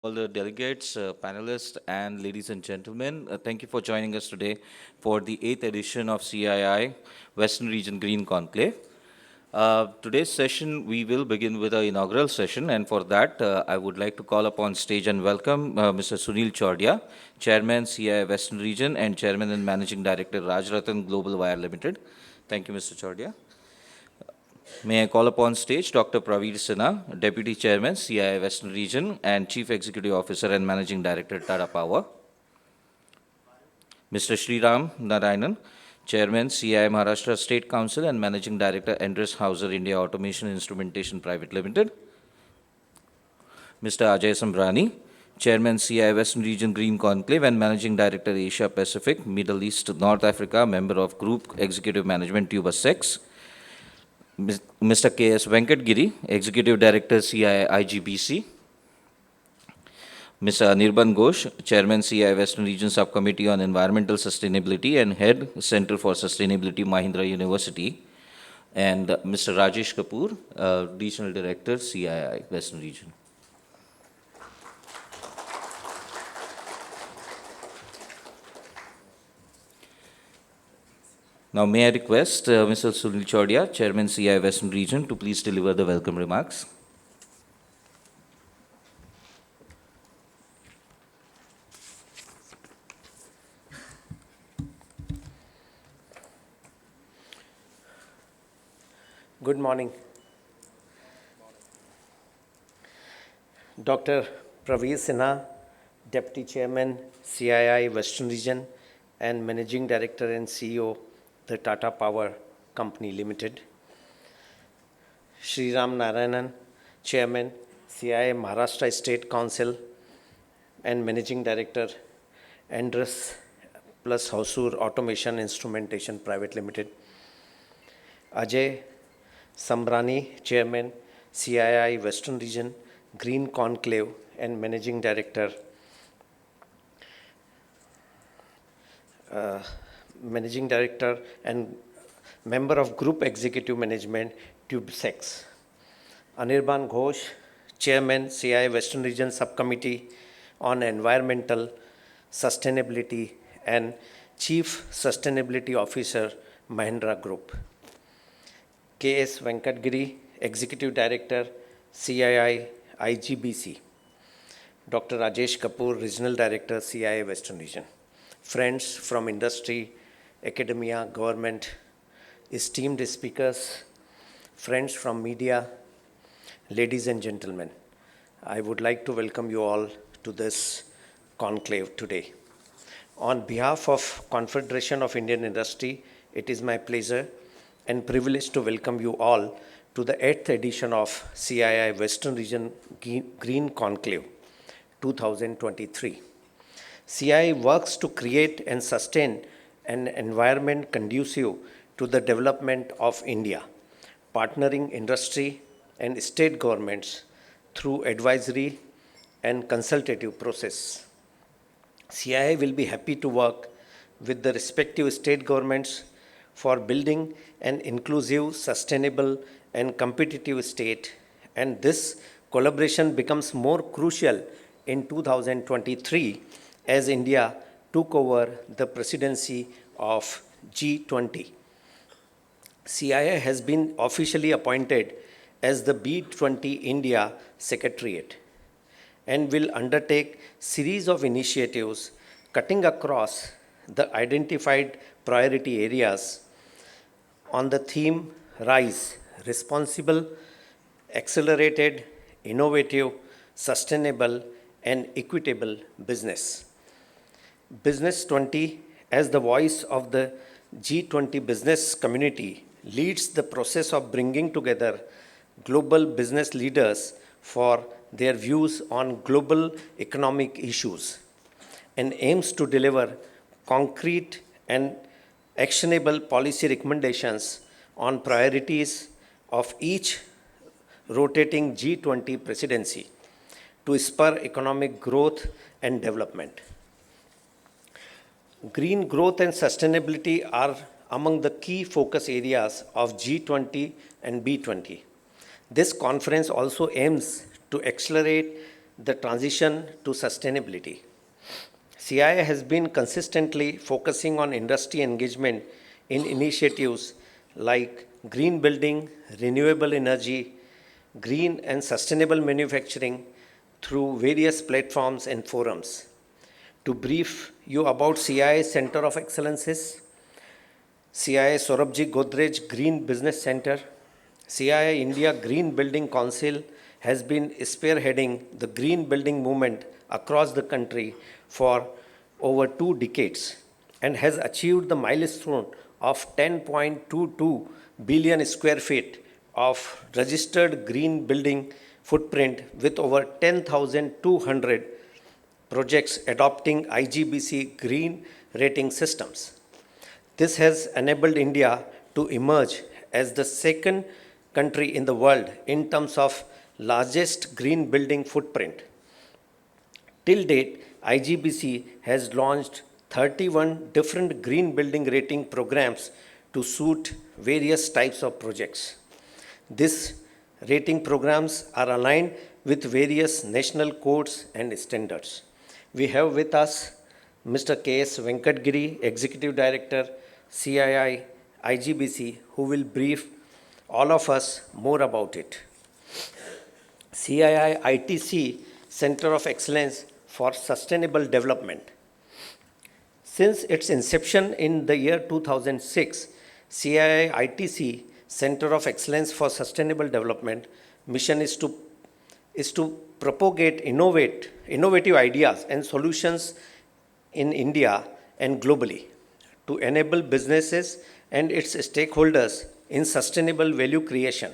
all the delegates, panelists, and ladies and gentlemen. Thank you for joining us today for the 8th edition of CII Western Region Green Conclave. Today's session, we will begin with our inaugural session, and for that, I would like to call upon stage and welcome Mr. Sunil Chordia, Chairman, CII Western Region, and Chairman and Managing Director, Rajratan Global Wire Limited. Thank you, Mr. Chordia. May I call upon stage Dr. Praveer Sinha, Deputy Chairman, CII Western Region and Chief Executive Officer and Managing Director, Tata Power. Mr. Sriram Narayanan, Chairman, CII Maharashtra State Council and Managing Director, Endress Hauser India Automation Instrumentation Private Limited. Mr. Ajay Sambrani, Chairman, CII Western Region Green Conclave and Managing Director, Asia Pacific, Middle East, North Africa, Member of Group Executive Management, Tuba 6. Mr. K.S. Venkatgiri, Executive Director, CII IGBC. Mr. Anirban Ghosh, Chairman, CII Western Region Subcommittee on Environmental Sustainability and Head, Center for Sustainability, Mahindra University. And Mr. Rajesh Kapoor, Regional Director, CII Western Region. Now, may I request Mr. Sunil Chordia, Chairman, CII Western Region, to please deliver the welcome remarks. Good morning. Dr. Praveer Sinha, Deputy Chairman, CII Western Region and Managing Director and CEO, the Tata Power Company Limited. Sriram Narayanan, Chairman, CII Maharashtra State Council and Managing Director, Endress plus Hauser Automation Instrumentation Private Limited. Ajay Sambrani, Chairman, CII Western Region Green Conclave and Managing Director, and Member of Group Executive Management, Tube 6. Anirban Ghosh, Chairman, CII Western Region Subcommittee on Environmental Sustainability and Chief Sustainability Officer, Mahindra Group. K.S. Venkatgiri, Executive Director, CII IGBC. Dr. Rajesh Kapoor, Regional Director, CII Western Region. Friends from industry, academia, government, esteemed speakers, friends from media, ladies and gentlemen, I would like to welcome you all to this conclave today. On behalf of Confederation of Indian Industry, it is my pleasure and privilege to welcome you all to the 8th edition of CII Western Region Green Conclave 2023. CII works to create and sustain an environment conducive to the development of India, partnering industry and state governments through advisory and consultative process. CII will be happy to work with the respective state governments for building an inclusive, sustainable, and competitive state, and this collaboration becomes more crucial in 2023 as India took over the presidency of G20. CII has been officially appointed as the B20 India Secretariat and will undertake series of initiatives cutting across the identified priority areas on the theme R.A.I.S E, responsible, accelerated, innovative, sustainable, and equitable business. Business 20, as the voice of the G20 business community, leads the process of bringing together global business leaders for their views on global economic issues and aims to deliver concrete and actionable policy recommendations on priorities of each rotating G20 presidency to spur economic growth and development. Green growth and sustainability are among the key focus areas of G20 and B20. This conference also aims to accelerate the transition to sustainability. CII has been consistently focusing on industry engagement in initiatives like green building, renewable energy, green and sustainable manufacturing through various platforms and forums. To brief you about CII Center of Excellences, CII Saurabhji Godrej Green Business Center, CII India Green Building Council has been spearheading the green building movement across the country for over 2 decades and has achieved the milestone of 10.22 billion square feet of registered green building footprint with over 10,200 projects adopting IGBC green rating systems. This has enabled India to emerge as the second country in the world in terms of largest green building footprint. Till date, IGBC has launched 31 different green building rating programs to suit various types of projects. These rating programs are aligned with various national codes and standards. We have with us Mr. K.S. Venkatgiri, Executive Director, CII IGBC, who will brief all of us more about it. CII ITC, Center of Excellence for Sustainable Development. Since its inception in the year 2006, CII ITC, Center of Excellence for Sustainable Development, mission is to propagate innovative ideas and solutions in India and globally to enable businesses and its stakeholders in sustainable value creation.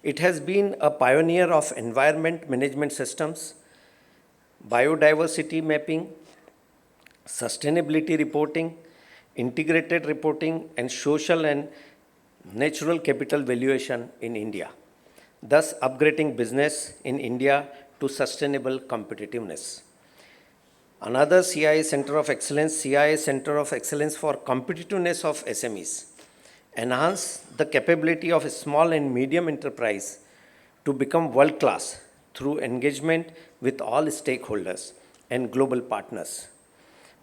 It has been a pioneer of environment management systems, biodiversity mapping, sustainability reporting, integrated reporting, and social and natural capital valuation in India, thus upgrading business in India to sustainable competitiveness. Another CII Center of Excellence, CII Center of Excellence for Competitiveness of SMEs, enhance the capability of small and medium enterprise to become world-class through engagement with all stakeholders and global partners.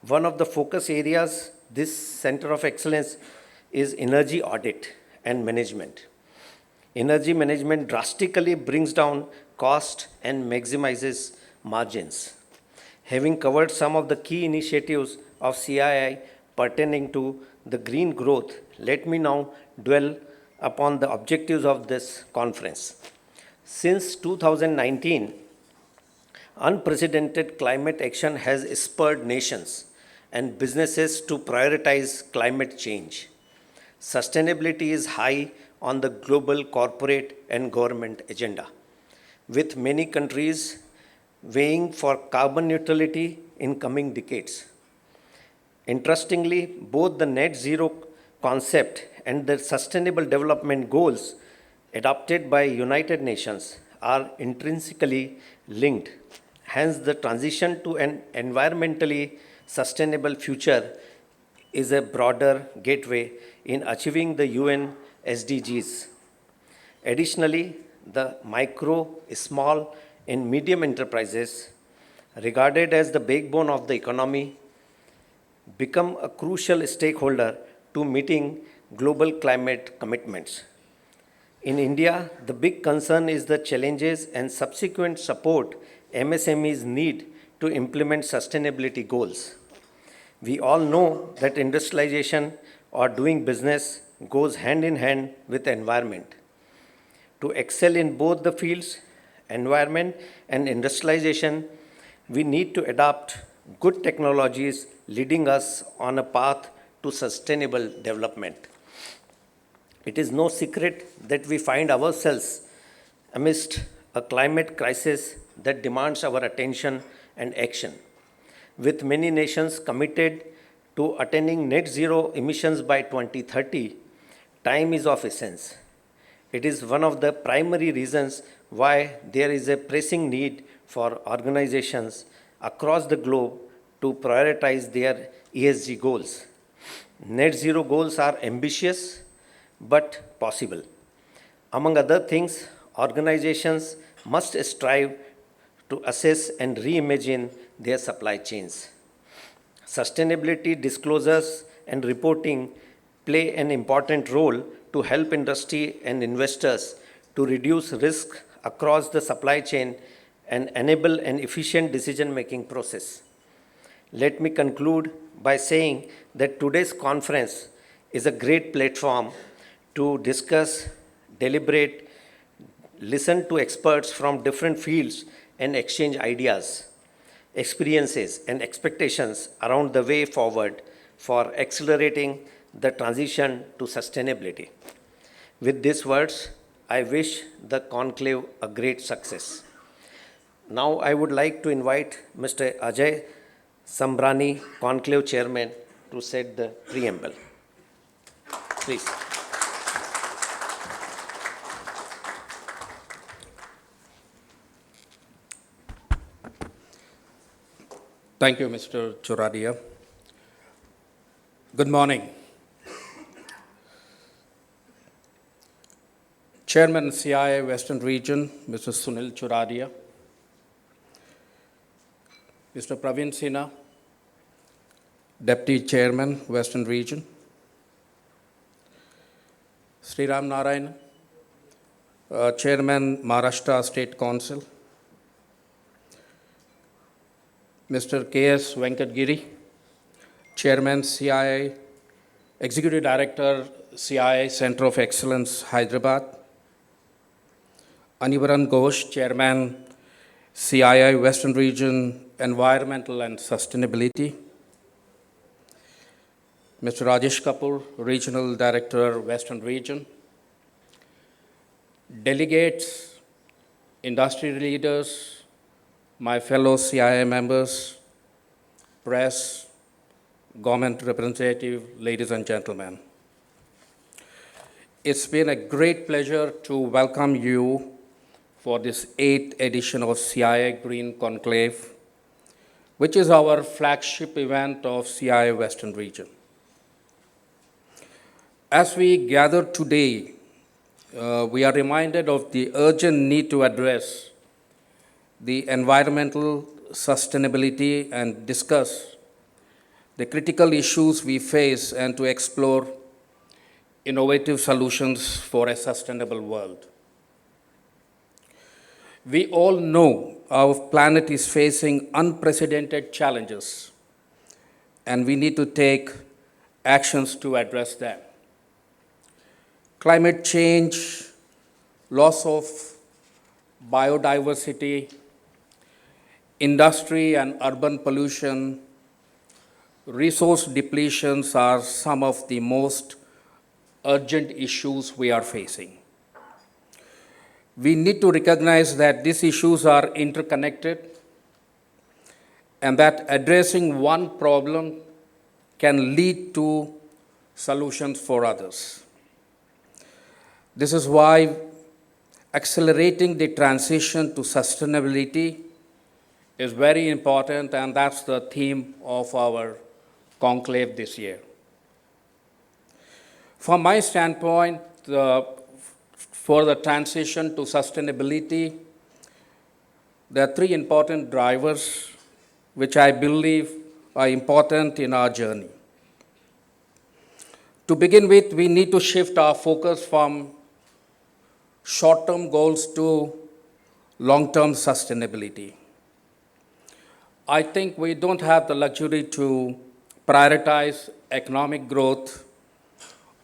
One of the focus areas this Center of Excellence is energy audit and management. Energy management drastically brings down cost and maximizes margins. Having covered some of the key initiatives of CII pertaining to the green growth, let me now dwell upon the objectives of this conference. Since 2019, unprecedented climate action has spurred nations and businesses to prioritize climate change. Sustainability is high on the global corporate and government agenda, with many countries weighing for carbon neutrality in coming decades. Interestingly, both the net zero concept and the sustainable development goals adopted by United Nations are intrinsically linked. Hence, the transition to an environmentally sustainable future is a broader gateway in achieving the UN SDGs. Additionally, the micro, small, and medium enterprises, regarded as the backbone of the economy, become a crucial stakeholder to meeting global climate commitments. In India, the big concern is the challenges and subsequent support MSMEs need to implement sustainability goals. We all know that industrialization or doing business goes hand in hand with the environment. To excel in both the fields, environment and industrialization, we need to adopt good technologies leading us on a path to sustainable development. It is no secret that we find ourselves amidst a climate crisis that demands our attention and action. With many nations committed to attaining net zero emissions by 2030, time is of essence. It is one of the primary reasons why there is a pressing need for organizations across the globe to prioritize their ESG goals. Net zero goals are ambitious but possible. Among other things, organizations must strive to assess and reimagine their supply chains. Sustainability disclosures and reporting play an important role to help industry and investors to reduce risk across the supply chain and enable an efficient decision-making process. Let me conclude by saying that today's conference is a great platform to discuss, deliberate, listen to experts from different fields and exchange ideas, experiences, and expectations around the way forward for accelerating the transition to sustainability. With these words, I wish the conclave a great success. Now I would like to invite Mr. Ajay Sambrani, conclave chairman, to set the preamble. Please. Thank you, Mr. Choradia. Good morning. Chairman CII Western Region, Mr. Sunil Choradia, Mr. Praveen Sinha, Deputy Chairman, Western Region, Sri Ram Narayan, Chairman, Maharashtra State Council, Mr. K.S. Venkatgiri, Chairman, CII, Executive Director, CII Center of Excellence, Hyderabad, Anivaran Ghosh, Chairman, CII Western Region, Environmental and Sustainability, Mr. Rajesh Kapoor, Regional Director, Western Region, delegates, industry leaders, my fellow CII members, press, government representative, ladies and gentlemen. It's been a great pleasure to welcome you for this 8th edition of CII Green Conclave, which is our flagship event of CII Western Region. As we gather today, we are reminded of the urgent need to address the environmental sustainability and discuss the critical issues we face and to explore innovative solutions for a sustainable world. We all know our planet is facing unprecedented challenges, and we need to take actions to address them. Climate change, loss of biodiversity, industry and urban pollution, resource depletions are some of the most urgent issues we are facing. We need to recognize that these issues are interconnected and that addressing one problem can lead to solutions for others. This is why accelerating the transition to sustainability is very important, and that's the theme of our conclave this year. From my standpoint, for the transition to sustainability, there are 3 important drivers which I believe are important in our journey. To begin with, we need to shift our focus from short-term goals to long-term sustainability. I think we don't have the luxury to prioritize economic growth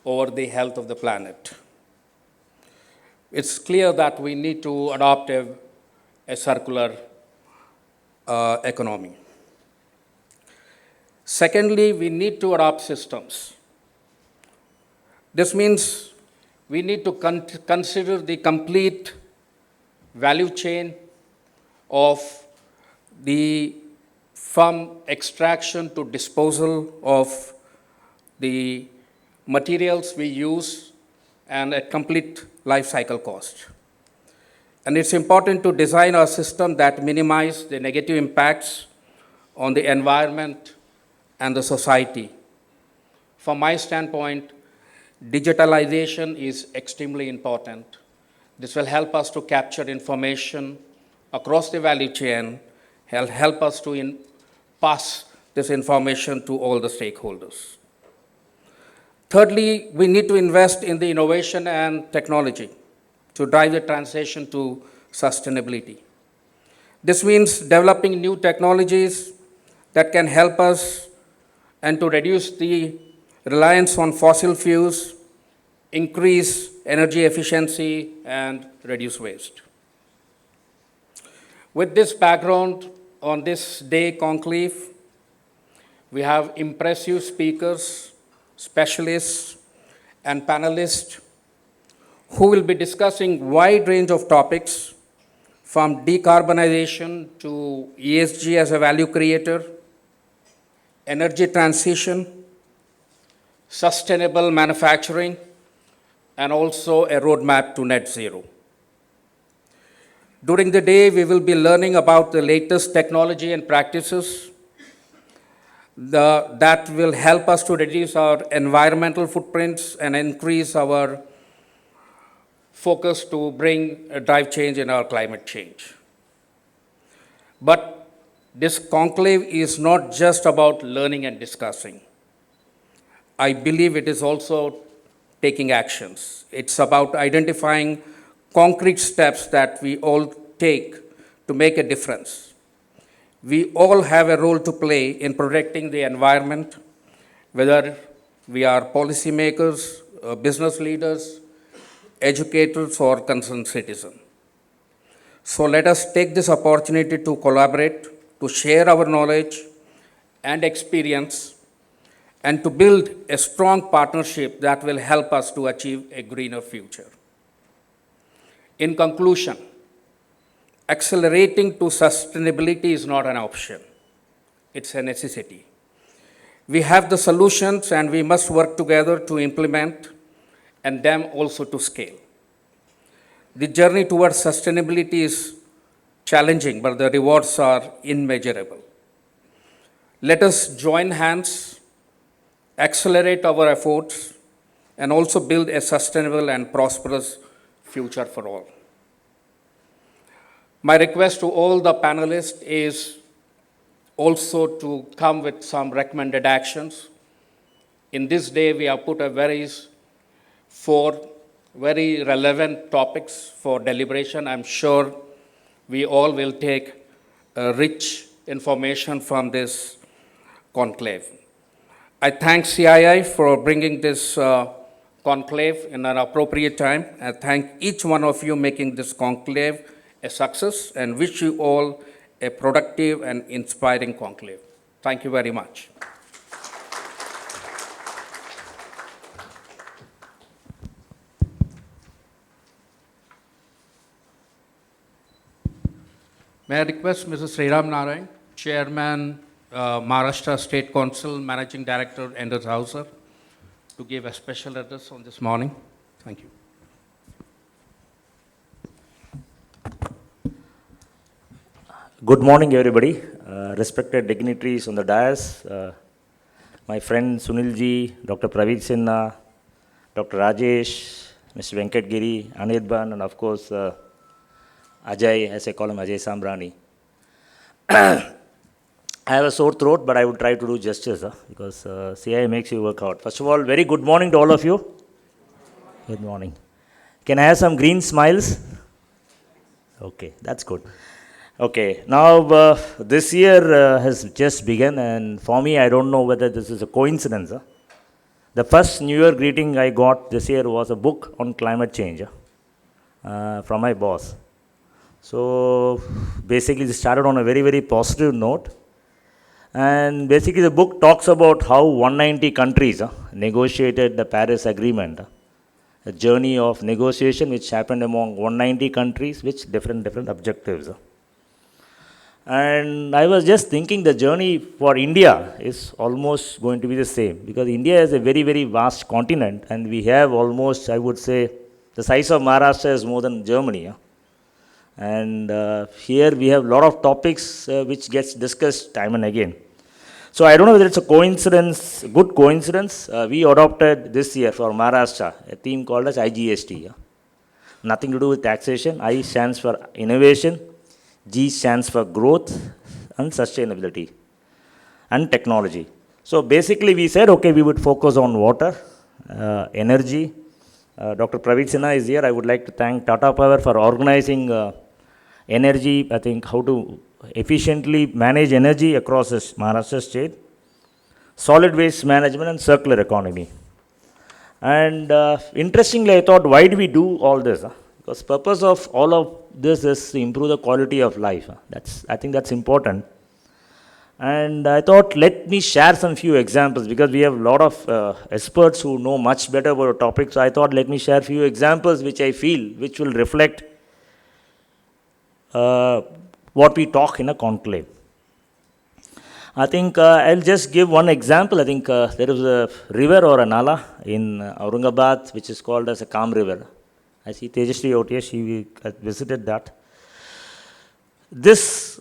over the health of the planet. It's clear that we need to adopt a circular economy. Secondly, we need to adopt systems. This means we need to consider the complete value chain of from extraction to disposal of the materials we use and a complete life cycle cost. And it's important to design a system that minimizes the negative impacts on the environment and the society. From my standpoint, digitalization is extremely important. This will help us to capture information across the value chain help us to pass this information to all the stakeholders. Thirdly, we need to invest in the innovation and technology to drive the transition to sustainability. This means developing new technologies that can help us and to reduce the reliance on fossil fuels, increase energy efficiency, and reduce waste. With this background, on this day conclave, we have impressive speakers, specialists, and panelists who will be discussing a wide range of topics from decarbonization to ESG as a value creator, energy transition, sustainable manufacturing, and also a roadmap to net zero. During the day, we will be learning about the latest technology and practices that will help us to reduce our environmental footprints and increase our focus to drive change in our climate change. But this conclave is not just about learning and discussing. I believe it is also taking actions. It's about identifying concrete steps that we all take to make a difference. We all have a role to play in protecting the environment, whether we are policymakers, business leaders, educators, or concerned citizens. So let us take this opportunity to collaborate, to share our knowledge and experience, and to build a strong partnership that will help us to achieve a greener future. In conclusion, accelerating to sustainability is not an option. It's a necessity. We have the solutions and we must work together to implement and them also to scale. The journey towards sustainability is challenging, but the rewards are immeasurable. Let us join hands, accelerate our efforts, and also build a sustainable and prosperous future for all. My request to all the panelists is also to come with some recommended actions. In this day, we have put four very relevant topics for deliberation. I'm sure we all will take rich information from this conclave. I thank CII for bringing this conclave in an appropriate time. I thank each one of you making this conclave a success and wish you all a productive and inspiring conclave. Thank you very much. May I request Mr. Sriram Narayan, Chairman, Maharashtra State Council, Managing Director, Enders Hauser, to give a special address on this morning. Thank you. Good morning, everybody. Respected dignitaries on the dais, my friend Sunilji, Dr. Praveer Sinha, Dr. Rajesh, Mr. Venkat Giri, Anirban, and of course, Ajay, as I call him, Ajay Sambrani. I have a sore throat, but I would try to do justice because CII makes you work out. First of all, very good morning to all of you. Good morning. Can I have some green smiles? Okay, that's good. Okay, now this year has just begun, and for me, I don't know whether this is a coincidence. The first New Year greeting I got this year was a book on climate change from my boss. So basically, it started on a very, very positive note. And basically, the book talks about how 190 countries negotiated the Paris Agreement, a journey of negotiation which happened among 190 countries with different objectives. And I was just thinking the journey for India is almost going to be the same, because India is a very, very vast continent, and we have almost, I would say, the size of Maharashtra is more than Germany. And here we have a lot of topics which gets discussed time and again. So I don't know whether it's a coincidence, good coincidence. We adopted this year for Maharashtra a theme called as IGST. Nothing to do with taxation. I stands for innovation, G stands for growth and sustainability and technology. So basically we said, okay, we would focus on water, energy. Dr. Praveet Sinha is here. I would like to thank Tata Power for organizing energy, I think how to efficiently manage energy across this Maharashtra state, solid waste management and circular economy. And interestingly, I thought, why do we do all this? Because purpose of all of this is to improve the quality of life. I think that's important. And I thought, let me share some few examples because we have a lot of experts who know much better about a topic. So I thought, let me share a few examples which I feel, which will reflect what we talk in a conclave. I think I'll just give one example. I think there is a river or a nala in Aurangabad which is called as a calm river. I see Tejasri out here, she visited that. This,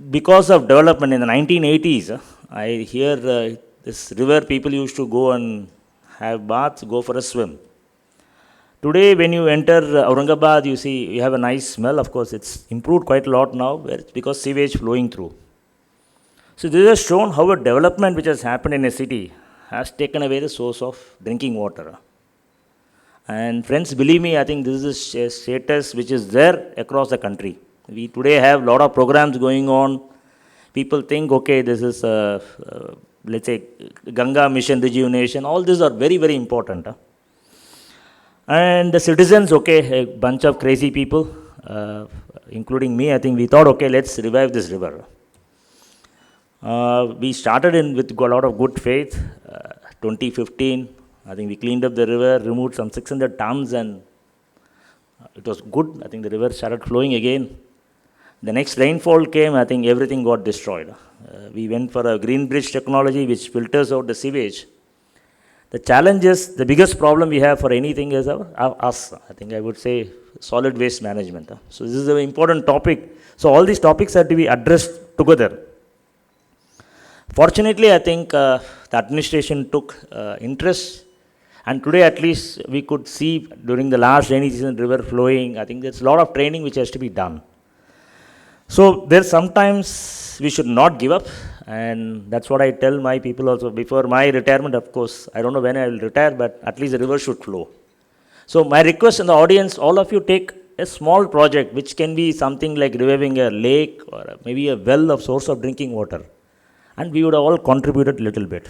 because of development in the 1980s, I hear this river people used to go and have baths, go for a swim. Today, when you enter Aurangabad, you see you have a nice smell. Of course, it's improved quite a lot now because sewage flowing through. So this has shown how a development which has happened in a city has taken away the source of drinking water. And friends, believe me, I think this is a status which is there across the country. We today have a lot of programs going on. People think, okay, this is, let's say, Ganga mission rejuvenation. All these are very, very important. And the citizens, okay, a bunch of crazy people, including me, I think we thought, okay, let's revive this river. We started with a lot of good faith. 2015, I think we cleaned up the river, removed some 600 tons, and it was good. I think the river started flowing again. The next rainfall came, I think everything got destroyed. We went for a green bridge technology which filters out the sewage. The challenge is, the biggest problem we have for anything is us. I think I would say solid waste management. So this is an important topic. So all these topics have to be addressed together. Fortunately, I think the administration took interest, and today at least we could see during the last rainy season river flowing. I think there's a lot of training which has to be done. So there's sometimes we should not give up, and that's what I tell my people also. Before my retirement, of course, I don't know when I will retire, but at least the river should flow. So my request in the audience, all of you take a small project which can be something like reviving a lake or maybe a well of source of drinking water, and we would have all contributed a little bit.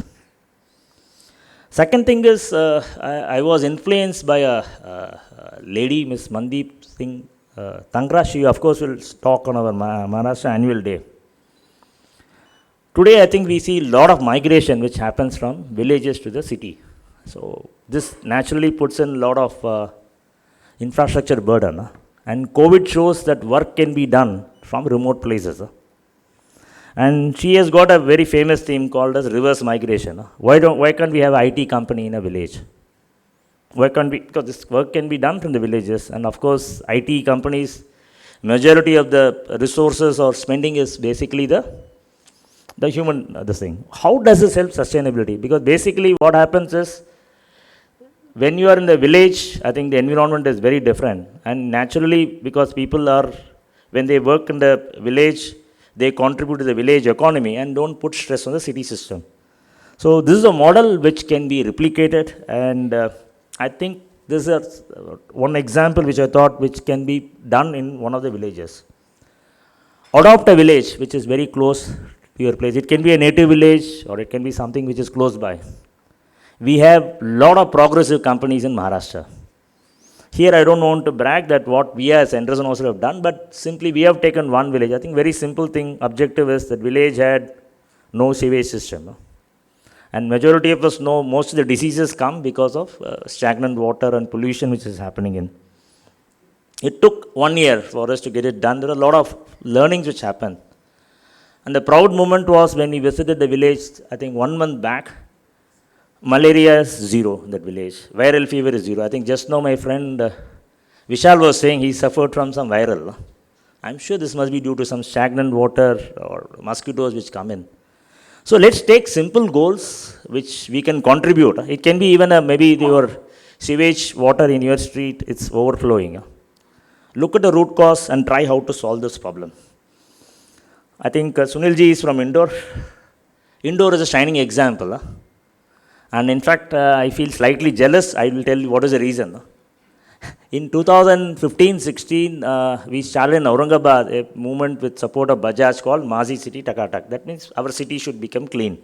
Second thing is, I was influenced by a lady, Miss Mandeep Singh Tangra. She, of course, will talk on our Maharashtra annual day. Today, I think we see a lot of migration which happens from villages to the city. So this naturally puts in a lot of infrastructure burden. And COVID shows that work can be done from remote places. And she has got a very famous theme called as reverse migration. Why can't we have an IT company in a village? Why can't we? Because this work can be done from the villages. And of course, IT companies, majority of the resources or spending is basically the human, this thing. How does this help sustainability? Because basically what happens is, when you are in the village, I think the environment is very different. And naturally, because people are, when they work in the village, they contribute to the village economy and don't put stress on the city system. So this is a model which can be replicated, and I think this is one example which I thought which can be done in one of the villages. Adopt a village which is very close to your place. It can be a native village or it can be something which is close by. We have a lot of progressive companies in Maharashtra. Here I don't want to brag that what we as Anderson also have done, but simply we have taken one village. I think very simple thing, objective is that village had no sewage system. And majority of us know most of the diseases come because of stagnant water and pollution which is happening in. It took 1 year for us to get it done. There are a lot of learnings which happened. And the proud moment was when we visited the village, I think 1 month back. Malaria is zero in that village. Viral fever is zero. I think just now my friend Vishal was saying he suffered from some viral. I'm sure this must be due to some stagnant water or mosquitoes which come in. So let's take simple goals which we can contribute. It can be even maybe your sewage water in your street, it's overflowing. Look at the root cause and try how to solve this problem. I think Sunilji is from Indore. Indore is a shining example. And in fact, I feel slightly jealous. I will tell you what is the reason. In 2015-16, we started in Aurangabad a movement with support of Bajaj called Mazi City Takatak. That means our city should become clean.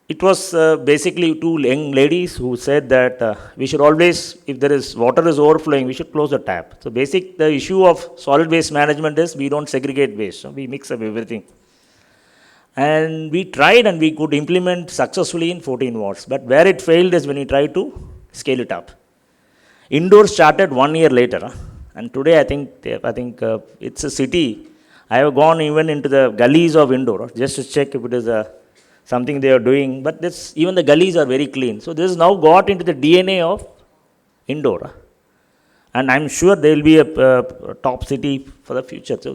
It was basically two young ladies who said that we should always, if there is water is overflowing, we should close the tap. So the issue of solid waste management is we don't segregate waste. So we mix up everything. And we tried and we could implement successfully in 14 wards. But where it failed is when we tried to scale it up. Indore started 1 year later. And today I think it's a city. I have gone even into the gullies of Indore just to check if it is something they are doing. But even the gullies are very clean. So this has now got into the DNA of Indore. And I'm sure there will be a top city for the future. So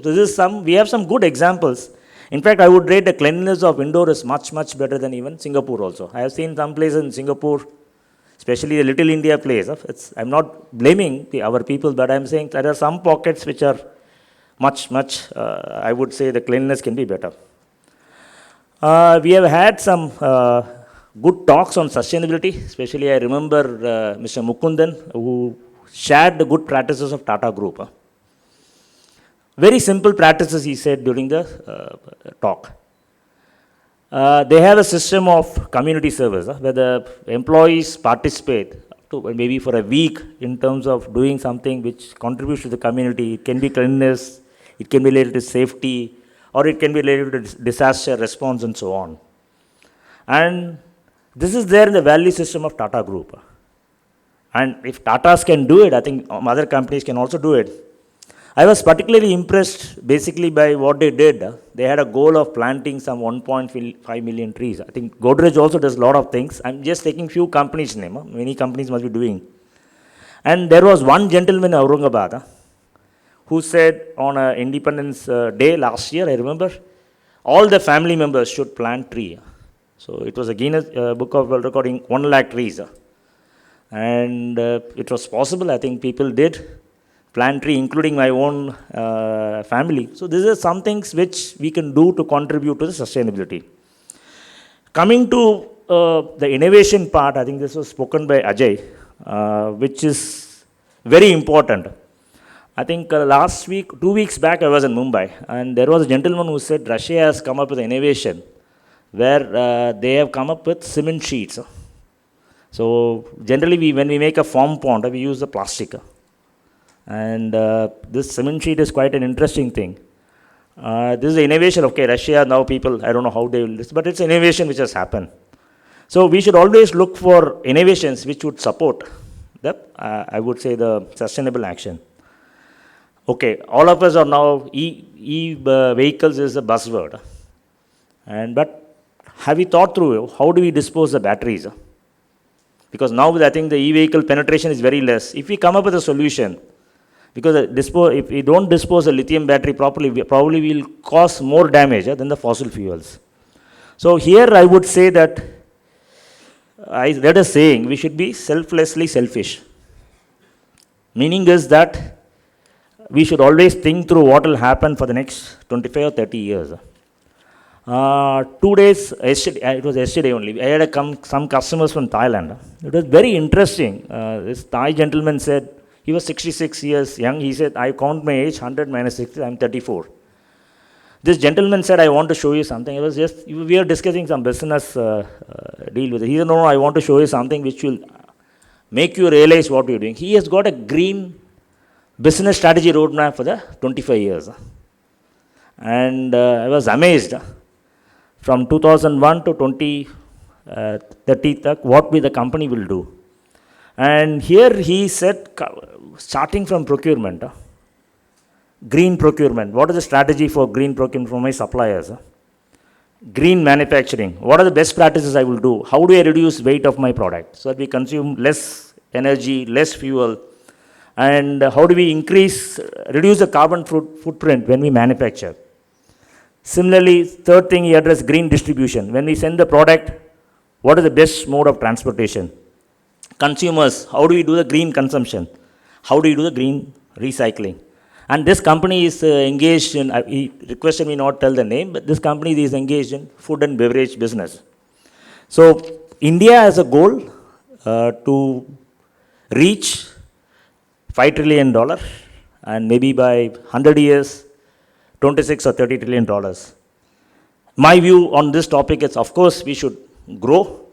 we have some good examples. In fact, I would rate the cleanliness of Indore is much, much better than even Singapore also. I have seen some places in Singapore, especially the Little India place. I'm not blaming our people, but I'm saying there are some pockets which are much, I would say the cleanliness can be better. We have had some good talks on sustainability, especially I remember Mr. Mukundan, who shared the good practices of Tata Group. Very simple practices he said during the talk. They have a system of community service where the employees participate maybe for a week in terms of doing something which contributes to the community. It can be cleanliness, it can be related to safety, or it can be related to disaster response and so on. And this is there in the value system of Tata Group. And if Tatas can do it, I think other companies can also do it. I was particularly impressed basically by what they did. They had a goal of planting some 1.5 million trees. I think Godrej also does a lot of things. I'm just taking few companies' name. Many companies must be doing. And there was one gentleman in Aurangabad who said on Independence Day last year, I remember, all the family members should plant tree. So it was a Guinness Book of World Recording, 1 lakh trees. And it was possible. I think people did plant tree, including my own family. So these are some things which we can do to contribute to the sustainability. Coming to the innovation part, I think this was spoken by Ajay, which is very important. I think last week, 2 weeks back, I was in Mumbai, and there was a gentleman who said Russia has come up with an innovation where they have come up with cement sheets. So generally, when we make a foam pond, we use the plastic. And this cement sheet is quite an interesting thing. This is an innovation. Okay, Russia, now people, I don't know how they will this, but it's an innovation which has happened. So we should always look for innovations which would support I would say the sustainable action. Okay, all of us are now, vehicles is a buzzword. But have we thought through how do we dispose the batteries? Because now I think the e-vehicle penetration is very less. If we come up with a solution, because if we don't dispose the lithium battery properly, we probably will cause more damage than the fossil fuels. So here I would say that I read a saying, we should be selflessly selfish. Meaning is that we should always think through what will happen for the next 25 or 30 years. 2 days, it was yesterday only, I had some customers from Thailand. It was very interesting. This Thai gentleman said, he was 66 years young. He said, I count my age, 100 minus 60, I'm 34. This gentleman said, I want to show you something. It was just, we were discussing some business deal with it. He said, no, I want to show you something which will make you realize what you're doing. He has got a green business strategy roadmap for the 25 years. And I was amazed. From 2001 to 2030, what the company will do. And here he said, starting from procurement, green procurement. What is the strategy for green procurement for my suppliers? Green manufacturing. What are the best practices I will do? How do I reduce weight of my product so that we consume less energy, less fuel? And how do we reduce the carbon footprint when we manufacture? Similarly, third thing, he addressed green distribution. When we send the product, what is the best mode of transportation? Consumers, how do we do the green consumption? How do you do the green recycling? And this company is engaged in, he requested me not tell the name, but this company is engaged in food and beverage business. So India has a goal to reach $5 trillion, and maybe by 100 years, 26 or 30 trillion dollars. My view on this topic is, of course, we should grow,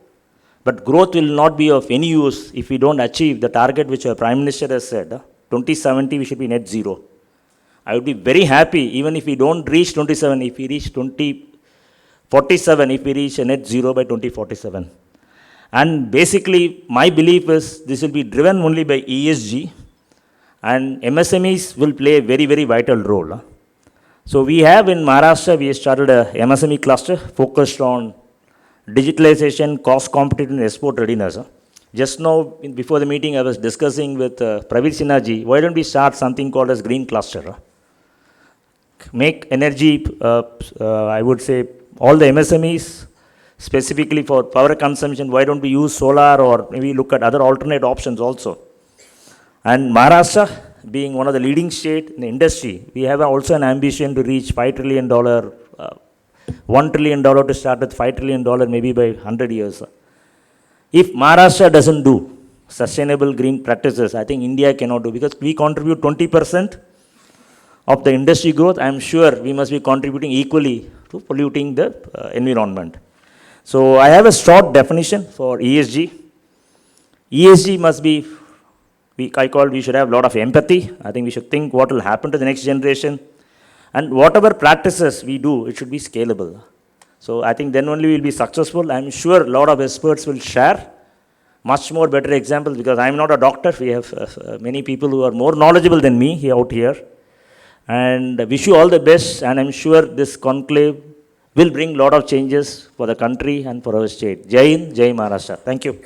but growth will not be of any use if we don't achieve the target which our Prime Minister has said. 2070, we should be net zero. I would be very happy even if we don't reach 27, if we reach 2047, if we reach a net zero by 2047. And basically, my belief is this will be driven only by ESG, and MSMEs will play a very, very vital role. So we have in Maharashtra, we started a MSME cluster focused on digitalization, cost competitiveness, export readiness. Just now, before the meeting, I was discussing with Praveer Sinha ji, why don't we start something called as green cluster? Make energy, I would say, all the MSMEs, specifically for power consumption, why don't we use solar or maybe look at other alternate options also? And Maharashtra, being one of the leading states in the industry, we have also an ambition to reach $5 trillion, $1 trillion to start with $5 trillion maybe by 100 years. If Maharashtra doesn't do sustainable green practices, I think India cannot do, because we contribute 20% of the industry growth. I am sure we must be contributing equally to polluting the environment. So I have a short definition for ESG. ESG must be, we should have a lot of empathy. I think we should think what will happen to the next generation. And whatever practices we do, it should be scalable. So I think then only we will be successful. I'm sure a lot of experts will share much more better examples, because I'm not a doctor. We have many people who are more knowledgeable than me out here. And wish you all the best. And I'm sure this conclave will bring a lot of changes for the country and for our state. Jai Hind, Jai Maharashtra. Thank you.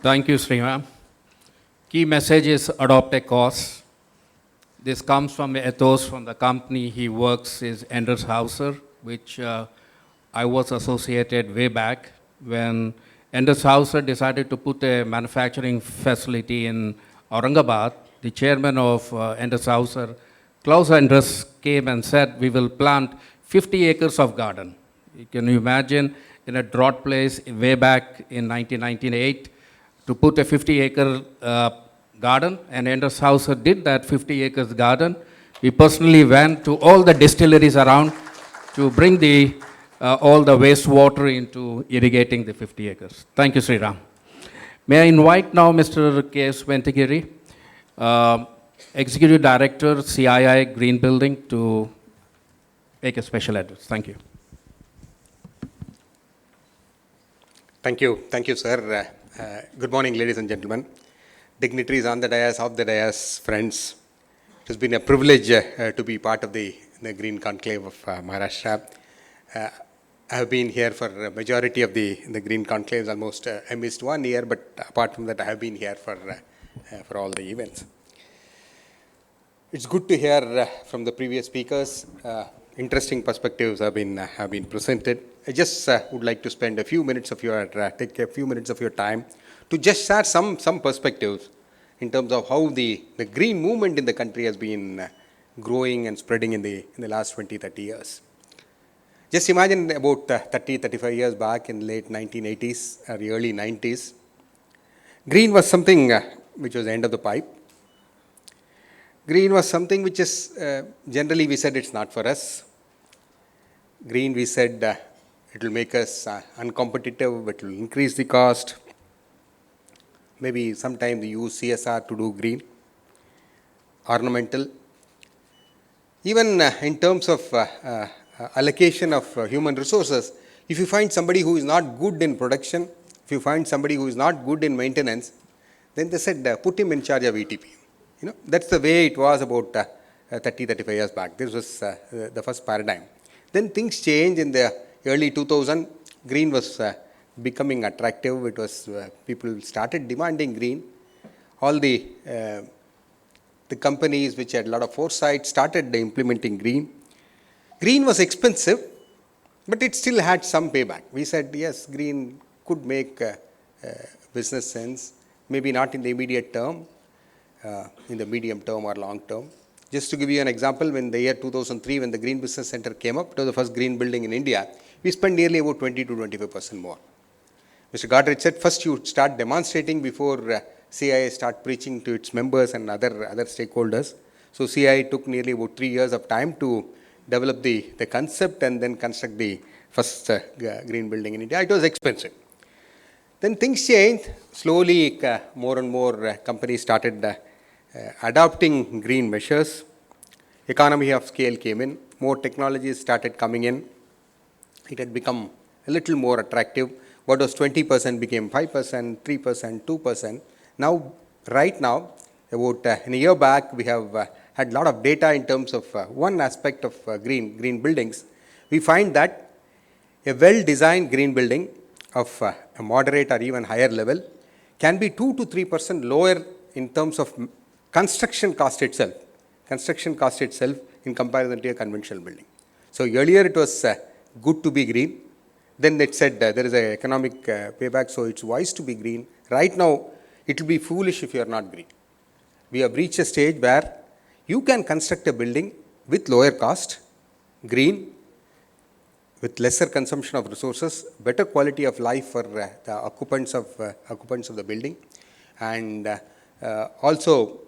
Thank you, Sriram. Key message is adopt a cause. This comes from an ethos from the company he works, is Enders Hauser, which I was associated way back when Enders Hauser decided to put a manufacturing facility in Aurangabad. The chairman of Enders Hauser, Klaus Enders, came and said, we will plant 50 acres of garden. Can you imagine, in a drought place way back in 1998, to put a 50-acre garden, and Enders Hauser did that 50 acres garden. We personally went to all the distilleries around to bring all the wastewater into irrigating the 50 acres. Thank you, Sriram. May I invite now Mr. K.S. Ventagiri, Executive Director, CII Green Building, to make a special address. Thank you. Thank you, sir. Good morning, ladies and gentlemen. Dignitaries on the dais, off the dais, friends. It has been a privilege to be part of the Green Conclave of Maharashtra. I have been here for a majority of the Green Conclaves, almost I missed 1 year, but apart from that, I have been here for all the events. It's good to hear from the previous speakers. Interesting perspectives have been presented. I just would like to spend a few minutes of take a few minutes of your time to just share some perspectives in terms of how the green movement in the country has been growing and spreading in the last 20-30 years. Just imagine about 30-35 years back in late 1980s or the early 90s, green was something which was the end of the pipe. Green was something which is generally we said it's not for us. Green, we said it will make us uncompetitive, it will increase the cost. Maybe sometime we use CSR to do green. Ornamental. Even in terms of allocation of human resources, if you find somebody who is not good in production, if you find somebody who is not good in maintenance, then they said put him in charge of ETP. You know, that's the way it was about 30-35 years back. This was the first paradigm. Then things changed in the early 2000. Green was becoming attractive. It was people started demanding green. All the companies which had a lot of foresight started implementing green. Green was expensive, but it still had some payback. We said yes, green could make business sense. Maybe not in the immediate term, in the medium term or long term. Just to give you an example, when the year 2003, when the Green Business Center came up, it was the first green building in India, we spent nearly about 20 to 25% more. Mr. Godrej said, first you start demonstrating before CII start preaching to its members and other stakeholders. So CII took nearly about 3 years of time to develop the concept and then construct the first green building in India. It was expensive. Then things changed. Slowly, more and more companies started adopting green measures. Economy of scale came in. More technologies started coming in. It had become a little more attractive. What was 20% became 5%, 3%, 2%. Now, right now, about a year back, we have had a lot of data in terms of one aspect of green buildings. We find that a well-designed green building of a moderate or even higher level can be 2 to 3% lower in terms of construction cost itself in comparison to a conventional building. So earlier it was good to be green. Then it said there is an economic payback, so it's wise to be green. Right now, it will be foolish if you are not green. We have reached a stage where you can construct a building with lower cost, green, with lesser consumption of resources, better quality of life for the occupants of the building, and also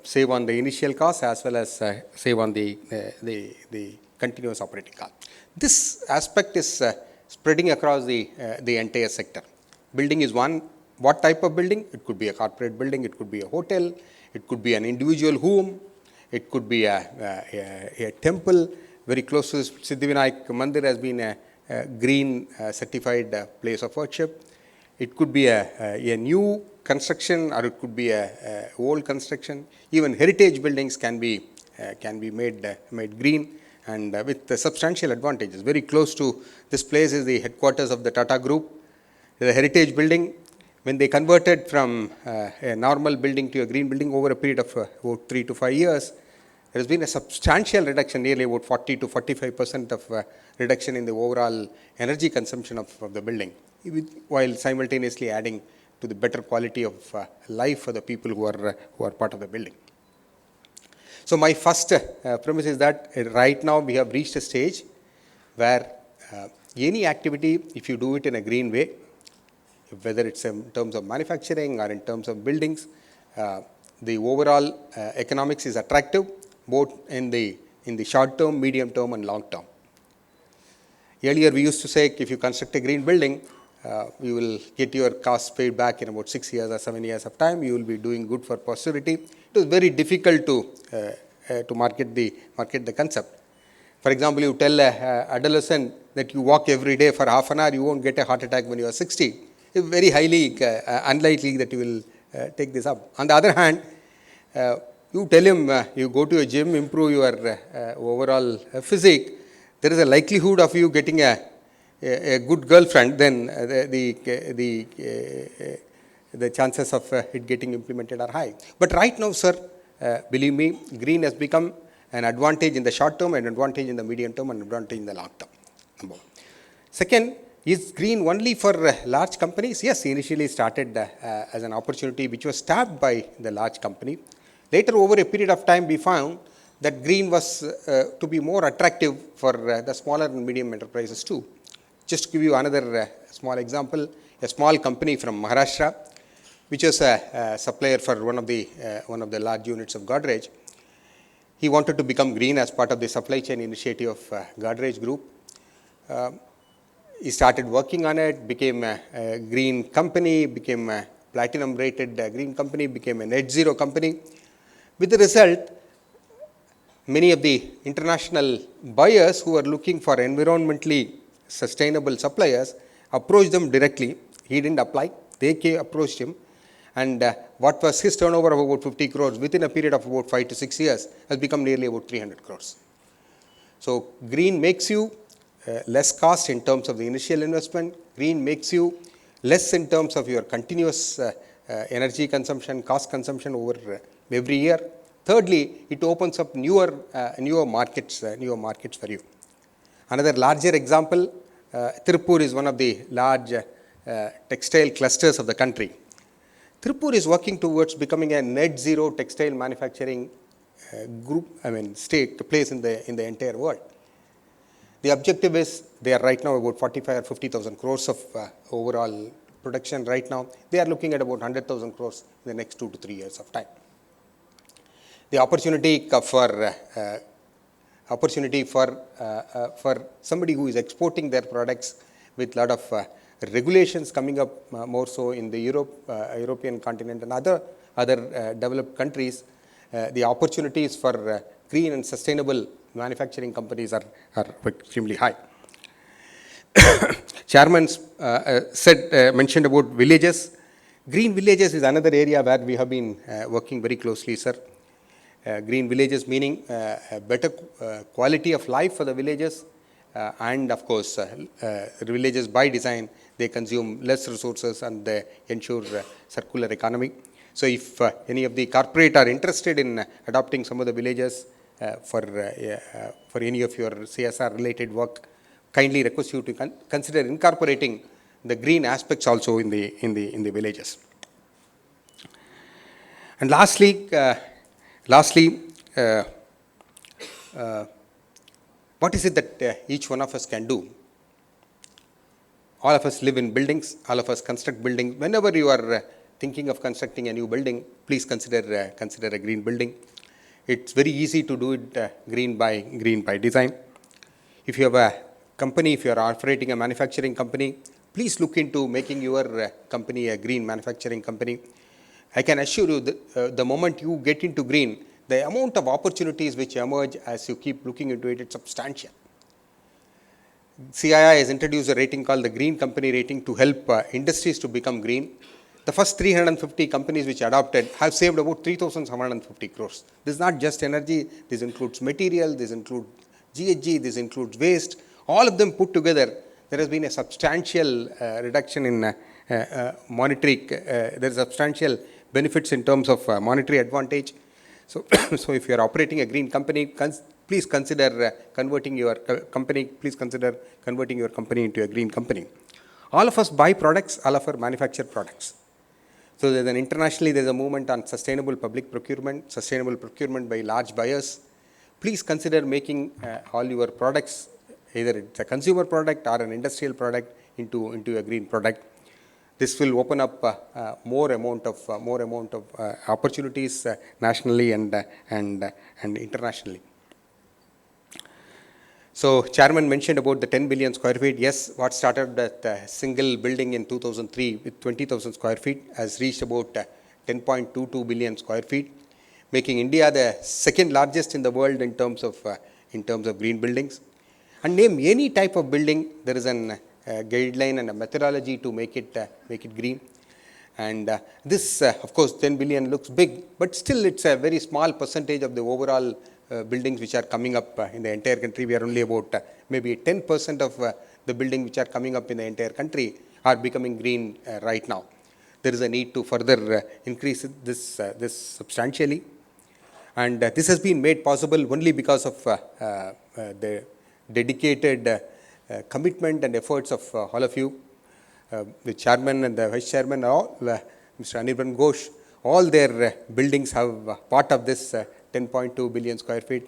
save on the initial cost as well as save on the continuous operating cost. This aspect is spreading across the entire sector. Building is one. What type of building? It could be a corporate building, it could be a hotel, it could be an individual home, it could be a temple. Very close to this, Siddhivinayak Mandir has been a green certified place of worship. It could be a new construction or it could be a old construction. Even heritage buildings can be made green and with substantial advantages. Very close to this place is the headquarters of the Tata Group. The heritage building, when they converted from a normal building to a green building over a period of about 3 to 5 years, there has been a substantial reduction, nearly about 40 to 45% of reduction in the overall energy consumption of the building, while simultaneously adding to the better quality of life for the people who are part of the building. So my first premise is that right now we have reached a stage where any activity, if you do it in a green way, whether it's in terms of manufacturing or in terms of buildings, the overall economics is attractive, both in the short term, medium term, and long term. Earlier, we used to say if you construct a green building, you will get your costs paid back in about 6 years or 7 years of time. You will be doing good for posterity. It was very difficult to market the concept. For example, you tell an adolescent that you walk every day for half an hour, you won't get a heart attack when you are 60. It's very highly unlikely that you will take this up. On the other hand, you tell him you go to a gym, improve your overall physique, there is a likelihood of you getting a good girlfriend, then the chances of it getting implemented are high. But right now, sir, believe me, green has become an advantage in the short term, an advantage in the medium term, and an advantage in the long term. Number one. Second, is green only for large companies? Yes, initially started as an opportunity which was tapped by the large company. Later, over a period of time, we found that green was to be more attractive for the smaller and medium enterprises too. Just to give you another small example, a small company from Maharashtra, which was a supplier for one of the large units of Godrej, he wanted to become green as part of the supply chain initiative of Godrej Group. He started working on it, became a green company, became a platinum rated green company, became a net zero company. With the result, many of the international buyers who were looking for environmentally sustainable suppliers approached them directly. He didn't apply. They approached him. And what was his turnover of about 50 crores within a period of about 5 to 6 years has become nearly about 300 crores. So green makes you less cost in terms of the initial investment. Green makes you less in terms of your continuous energy consumption, cost consumption over every year. Thirdly, it opens up newer markets for you. Another larger example, Tirupur is one of the large textile clusters of the country. Tripur is working towards becoming a net zero textile manufacturing place in the entire world. The objective is they are right now about 45 or 50,000 crores of overall production right now. They are looking at about 100,000 crores in the next 2 to 3 years of time. The opportunity for somebody who is exporting their products with a lot of regulations coming up more so in the European continent and other developed countries, the opportunities for green and sustainable manufacturing companies are extremely high. Chairman mentioned about villages. Green villages is another area where we have been working very closely, sir. Green villages meaning better quality of life for the villagers, and of course villages by design, they consume less resources and they ensure circular economy. So if any of the corporate are interested in adopting some of the villages for any of your CSR related work, kindly request you to consider incorporating the green aspects also in the villages. And lastly, what is it that each one of us can do? All of us live in buildings, all of us construct buildings. Whenever you are thinking of constructing a new building, please consider a green building. It's very easy to do it green by design. If you have a company, if you are operating a manufacturing company, please look into making your company a green manufacturing company. I can assure you that the moment you get into green, the amount of opportunities which emerge as you keep looking into it, it's substantial. CII has introduced a rating called the Green Company Rating to help industries to become green. The first 350 companies which adopted have saved about 3,750 crores. This is not just energy, this includes material, this includes GHG, this includes waste. All of them put together, there has been a substantial reduction in monetary, there is substantial benefits in terms of monetary advantage. So, so if you are operating a green company, please consider converting your company into a green company. All of us buy products, all of us manufacture products. So internationally there's a movement on sustainable public procurement, sustainable procurement by large buyers. Please consider making all your products, either it's a consumer product or an industrial product, into a green product. This will open up more amount of opportunities nationally and internationally. So Chairman mentioned about the 10 billion square feet. Yes, what started at a single building in 2003 with 20,000 square feet has reached about 10.22 billion square feet, making India the second largest in the world in terms of green buildings. And name any type of building, there is a guideline and a methodology to make it green. And this, of course, 10 billion looks big, but still it's a very small percentage of the overall buildings which are coming up in the entire country. We are only about maybe 10% of the buildings which are coming up in the entire country are becoming green right now. There is a need to further increase this substantially. And this has been made possible only because of the dedicated commitment and efforts of all of you. The chairman and the vice chairman, Mr. Anirban Ghosh, all their buildings have part of this 10.2 billion square feet.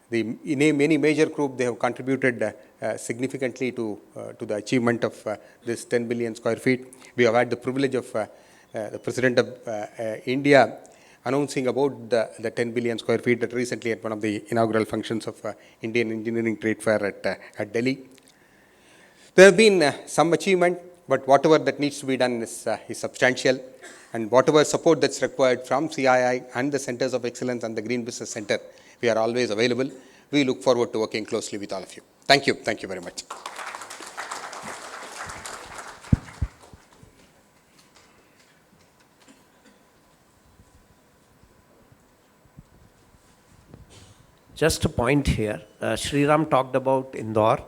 In any major group, they have contributed significantly to the achievement of this 10 billion square feet. We have had the privilege of the President of India announcing about the 10 billion square feet recently at one of the inaugural functions of Indian Engineering Trade Fair at Delhi. There have been some achievement, but whatever that needs to be done is substantial. And whatever support that's required from CII and the Centers of Excellence and the Green Business Center, we are always available. We look forward to working closely with all of you. Thank you. Thank you very much. Just a point here. Sriram talked about Indore.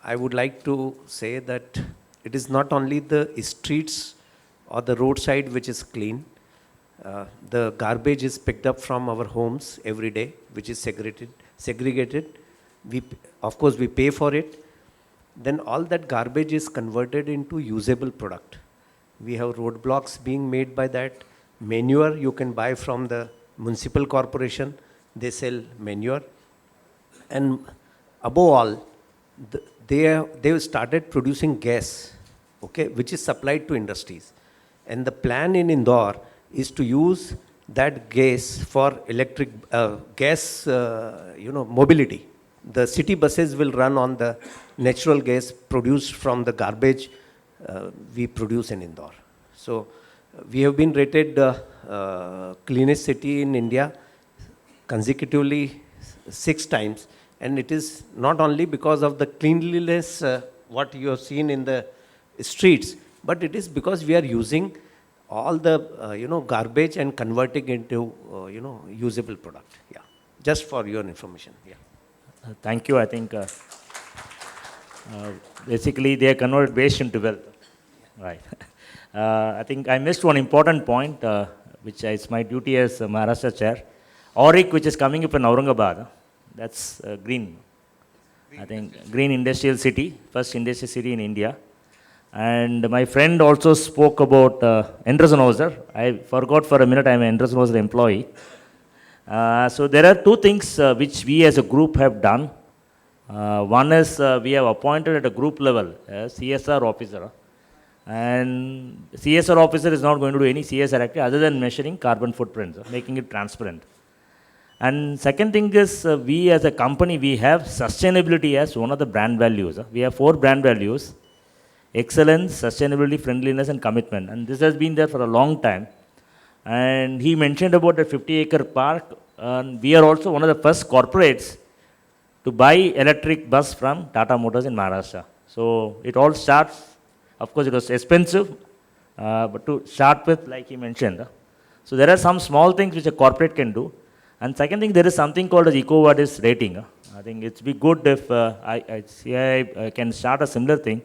I would like to say that it is not only the streets or the roadside which is clean. The garbage is picked up from our homes every day, which is segregated. Of course, we pay for it. Then all that garbage is converted into usable product, We have roadblocks being made by that. Manure you can buy from the municipal corporation. They sell manure. And above all, they've started producing gas, okay, which is supplied to industries. And the plan in Indore is to use that gas for electric gas, mobility. The city buses will run on the natural gas produced from the garbage we produce in Indore. So we have been rated cleanest city in India consecutively 6 times, and it is not only because of the cleanliness what you have seen in the streets, but it is because we are using all the garbage and converting into usable product. Yeah, just for your information. Yeah. Thank you. I think basically they converted waste into wealth. Right. I think I missed one important point, which is my duty as Maharashtra chair. R.A.I.S E, which is coming up in Aurangabad, that's green. I think green industrial city, first industrial city in India. And my friend also spoke about Endresen. I forgot for a minute I'm an Endresen employee. So there are two things which we as a group have done. One is we have appointed at a group level a CSR officer. And CSR officer is not going to do any CSR activity other than measuring carbon footprints, making it transparent. And second thing is we as a company, we have sustainability as one of the brand values. We have 4 brand values: excellence, sustainability, friendliness, and commitment. And this has been there for a long time. And he mentioned about the 50-acre park. And we are also one of the first corporates to buy electric bus from Tata Motors in Maharashtra. So it all starts, of course it was expensive, but to start with, like he mentioned. So there are some small things which a corporate can do. And second thing, there is something called as EcoVadis rating. I think it's be good if CII can start a similar thing.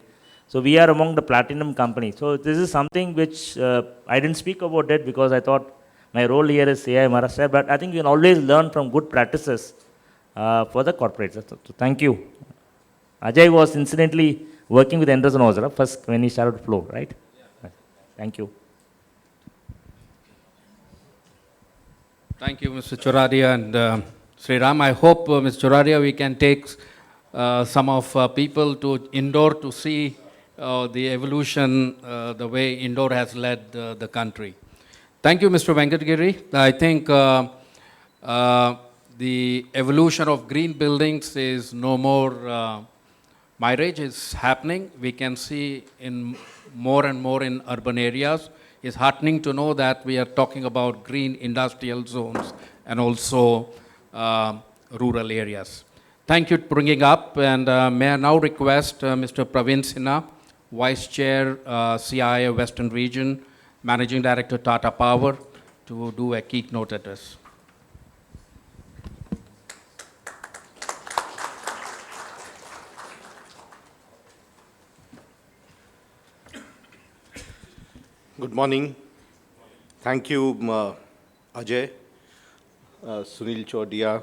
So we are among the platinum companies. So this is something which I didn't speak about it because I thought my role here is CII Maharashtra, but I think you can always learn from good practices for the corporates. So thank you. Ajay was incidentally working with Endresen first when he started Flow, right? Yeah. Thank you. Thank you, Mr. Choradia and Sri Ram. I hope, Mr. Choradia, we can take some of people to Indore to see the evolution, the way Indore has led the country. Thank you, Mr. Venkatgiri. I think the evolution of green buildings is no more mirage, is happening. We can see in more and more in urban areas. It's heartening to know that we are talking about green industrial zones and also rural areas. Thank you for bringing up, and may I now request Mr. Praveen Sinha, Vice Chair, CII Western Region, Managing Director, Tata Power, to do a keynote address. Good morning. Thank you, Ajay, Sunil Chodia,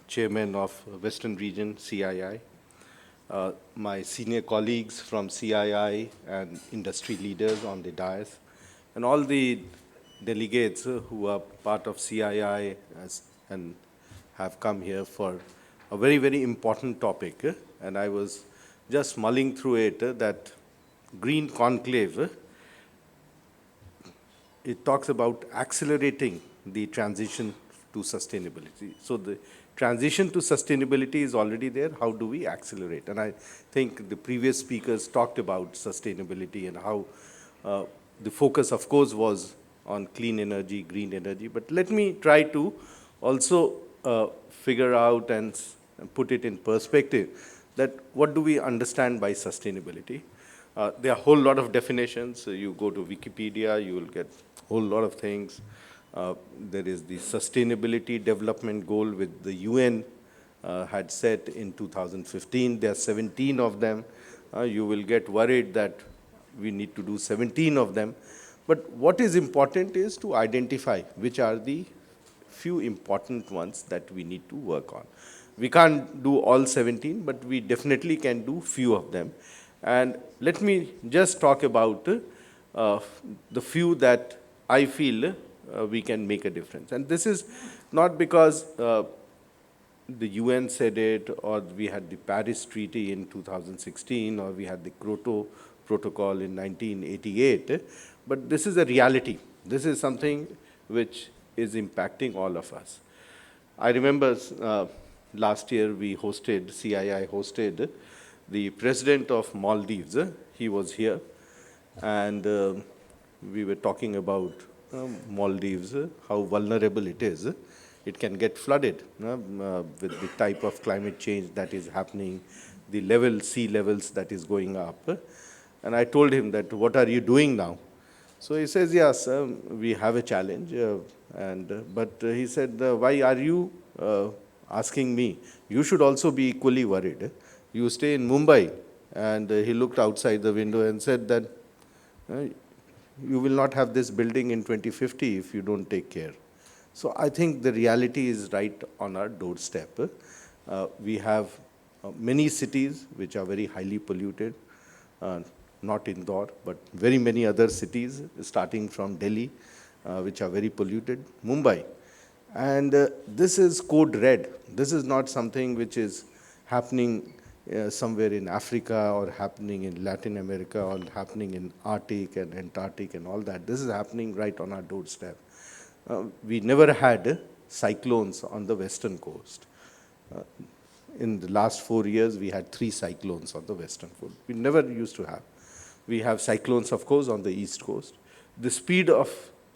Chairman of Western Region, CII, my senior colleagues from CII and industry leaders on the dais, and all the delegates who are part of CII and have come here for a very, very important topic. And I was just mulling through it, that Green Conclave, it talks about accelerating the transition to sustainability. So the transition to sustainability is already there. How do we accelerate? And I think the previous speakers talked about sustainability and how the focus, of course, was on clean energy, green energy. But let me try to also figure out and put it in perspective that what do we understand by sustainability? There are a whole lot of definitions. You go to Wikipedia, you will get a whole lot of things. There is the Sustainability Development Goal with the UN had set in 2015. There are 17 of them. You will get worried that we need to do 17 of them. But what is important is to identify which are the few important ones that we need to work on. We can't do all 17, but we definitely can do few of them. And let me just talk about the few that I feel we can make a difference. And this is not because the UN said it, or we had the Paris Treaty in 2016, or we had the Kyoto Protocol in 1988, but this is a reality. This is something which is impacting all of us. I remember last year we hosted, CII hosted the president of Maldives. He was here, and we were talking about Maldives, how vulnerable it is. It can get flooded with the type of climate change that is happening, the sea levels that is going up. And I told him that, what are you doing now? So he says, yes, we have a challenge. But he said, why are you asking me? You should also be equally worried. You stay in Mumbai. And he looked outside the window and said that you will not have this building in 2050 if you don't take care. So I think the reality is right on our doorstep. We have many cities which are very highly polluted, not Indore, but very many other cities, starting from Delhi, which are very polluted, Mumbai. And this is code red. This is not something which is happening somewhere in Africa, or happening in Latin America, or happening in Arctic and Antarctic and all that. This is happening right on our doorstep. We never had cyclones on the western coast. In the last 4 years, we had 3 cyclones on the western coast. We never used to have. We have cyclones, of course, on the east coast. The speed of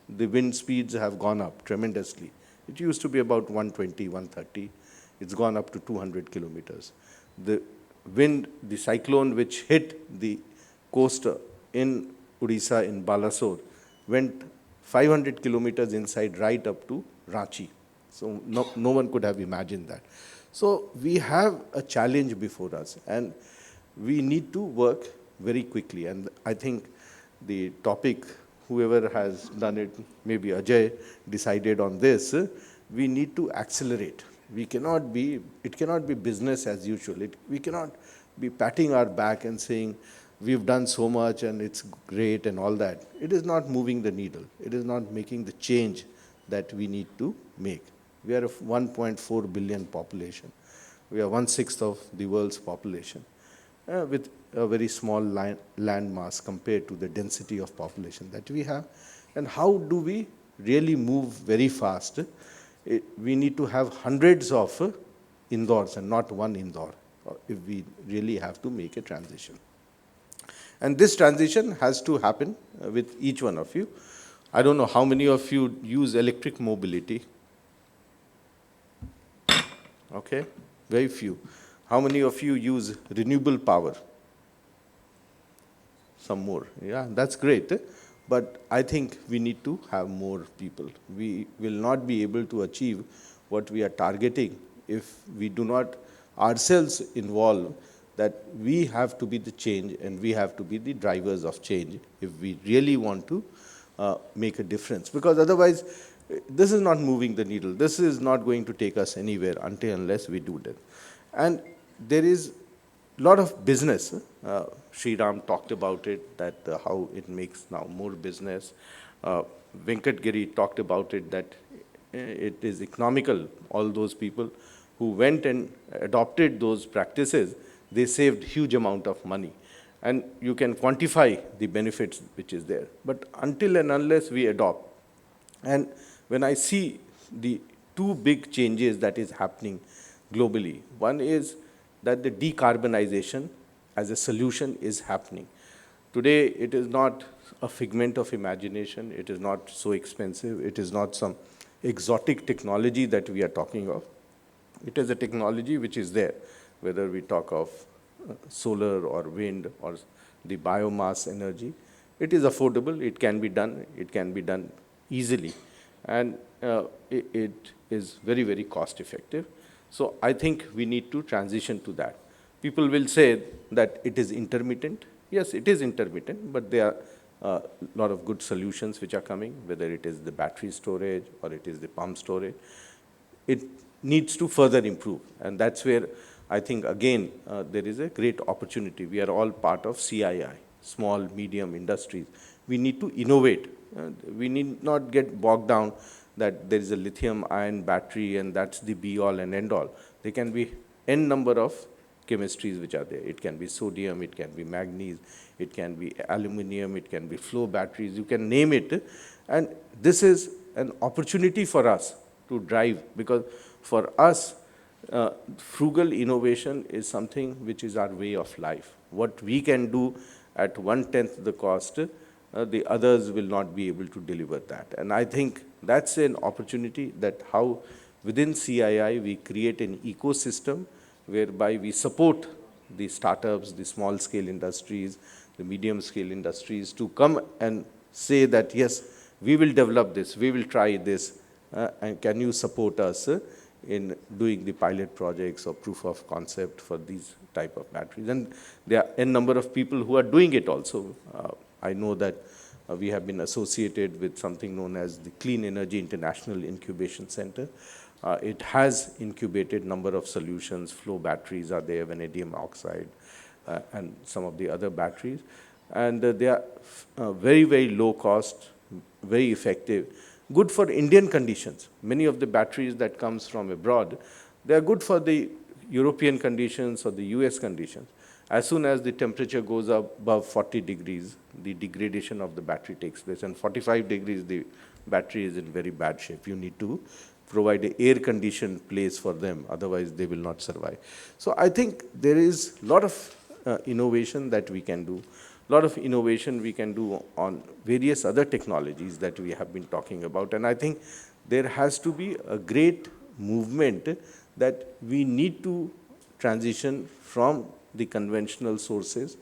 the wind speeds have gone up tremendously. It used to be about 120, 130. It's gone up to 200 kilometers. The cyclone which hit the coast in Odisha, in Balasore, went 500 kilometers inside, right up to Ranchi. So no one could have imagined that. So we have a challenge before us, and we need to work very quickly. And I think the topic, whoever has done it, maybe Ajay decided on this, we need to accelerate. It cannot be business as usual. We cannot be patting our back and saying, we've done so much and it's great and all that. It is not moving the needle. It is not making the change that we need to make. We are a 1.4 billion population. We are 1/6 of the world's population, with a very small land mass compared to the density of population that we have. And how do we really move very fast? We need to have hundreds of Indores and not one Indore if we really have to make a transition. And this transition has to happen with each one of you. I don't know how many of you use electric mobility. Okay, very few. How many of you use renewable power? Some more. Yeah, that's great. But I think we need to have more people. We will not be able to achieve what we are targeting if we do not ourselves involve, that we have to be the change and we have to be the drivers of change if we really want to make a difference. Because otherwise, this is not moving the needle. This is not going to take us anywhere unless we do that. And there is a lot of business. Sriram talked about it, that how it makes now more business. Venkat Giri talked about it, that it is economical. All those people who went and adopted those practices, they saved huge amount of money. And you can quantify the benefits which is there. But until and unless we adopt, and when I see the 2 big changes that is happening globally, one is that the decarbonization as a solution is happening. Today, it is not a figment of imagination. It is not so expensive. It is not some exotic technology that we are talking of. It is a technology which is there, whether we talk of solar or wind or the biomass energy. It is affordable. It can be done. It can be done easily. And it is very, very cost effective. So I think we need to transition to that. People will say that it is intermittent. Yes, it is intermittent, but there are a lot of good solutions which are coming, whether it is the battery storage or it is the pump storage. It needs to further improve. And that's where I think, again, there is a great opportunity. We are all part of CII, small, medium industries. we need to innovate. We need not get bogged down that there is a lithium-ion battery and that's the be-all and end-all. There can be n number of chemistries which are there. It can be sodium, it can be manganese, it can be aluminum, it can be flow batteries, you can name it. And this is an opportunity for us to drive, because for us, frugal innovation is something which is our way of life. What we can do at 1/10 the cost, the others will not be able to deliver that. And I think that's an opportunity, that how within CII we create an ecosystem whereby we support the startups, the small scale industries, the medium scale industries to come and say that, yes, we will develop this, we will try this, and can you support us in doing the pilot projects or proof of concept for these type of batteries. And there are a number of people who are doing it also. I know that we have been associated with something known as the Clean Energy International Incubation Center. It has incubated number of solutions. Flow batteries are there, vanadium oxide, and some of the other batteries. And they are very, very low cost, very effective, good for Indian conditions. Many of the batteries that comes from abroad, they are good for the European conditions or the US conditions. As soon as the temperature goes up above 40 degrees, the degradation of the battery takes place. And 45 degrees, the battery is in very bad shape. You need to provide an air-conditioned place for them, otherwise they will not survive. So I think there is a lot of innovation that we can do. A lot of innovation we can do on various other technologies that we have been talking about. And I think there has to be a great movement that we need to transition from the conventional sources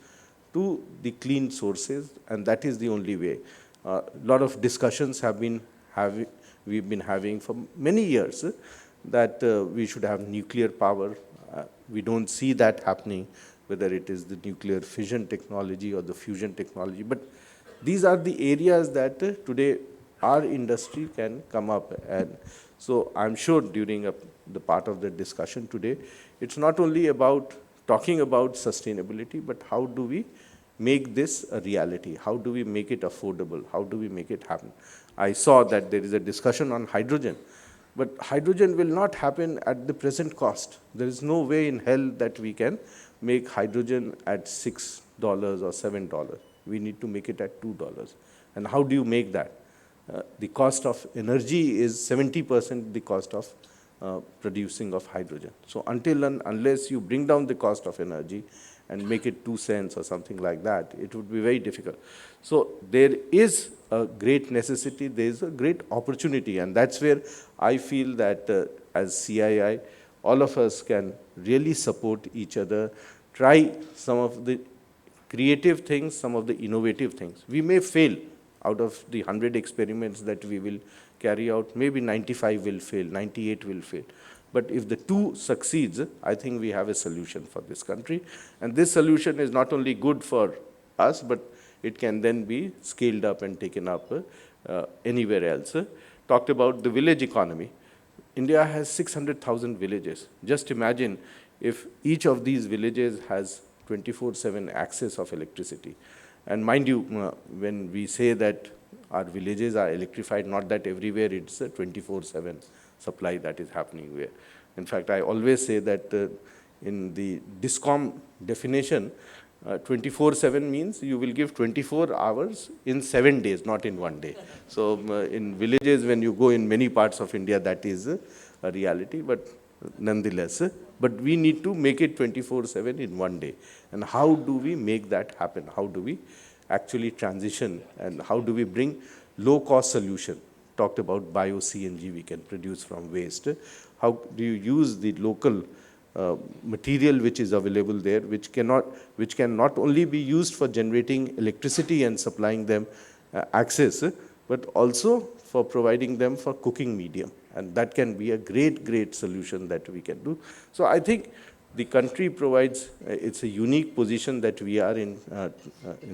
to the clean sources, and that is the only way. A lot of discussions we've been having for many years that we should have nuclear power. We don't see that happening, whether it is the nuclear fission technology or the fusion technology. But these are the areas that today our industry can come up. And so I'm sure during the part of the discussion today, it's not only about talking about sustainability, but how do we make this a reality? How do we make it affordable? How do we make it happen? I saw that there is a discussion on hydrogen, but hydrogen will not happen at the present cost. There is no way in hell that we can make hydrogen at $6 or $7. We need to make it at $2. And how do you make that? The cost of energy is 70% the cost of producing of hydrogen. So until and unless you bring down the cost of energy and make it 2 cents or something like that, it would be very difficult. So there is a great necessity, there is a great opportunity, and that's where I feel that as CII, all of us can really support each other, try some of the creative things, some of the innovative things. We may fail. Out of the 100 experiments that we will carry out, maybe 95 will fail, 98 will fail. But if the 2 succeeds, I think we have a solution for this country. And this solution is not only good for us, but it can then be scaled up and taken up anywhere else. Talked about the village economy. India has 600,000 villages. Just imagine if each of these villages has 24/7 access of electricity. And mind you, when we say that our villages are electrified, not that everywhere it's a 24/7 supply that is happening there. In fact, I always say that in the DISCOM definition, 24/7 means you will give 24 hours in 7 days, not in 1 day. So in villages, when you go in many parts of India, that is a reality, but nonetheless, but we need to make it 24/7 in 1 day. And how do we make that happen? How do we actually transition, and how do we bring low-cost solution? Talked about bio-CNG we can produce from waste. How do you use the local material which is available there, which can not only be used for generating electricity and supplying them access, but also for providing them for cooking medium. And that can be a great, great solution that we can do. So I think the country provides, it's a unique position that we are in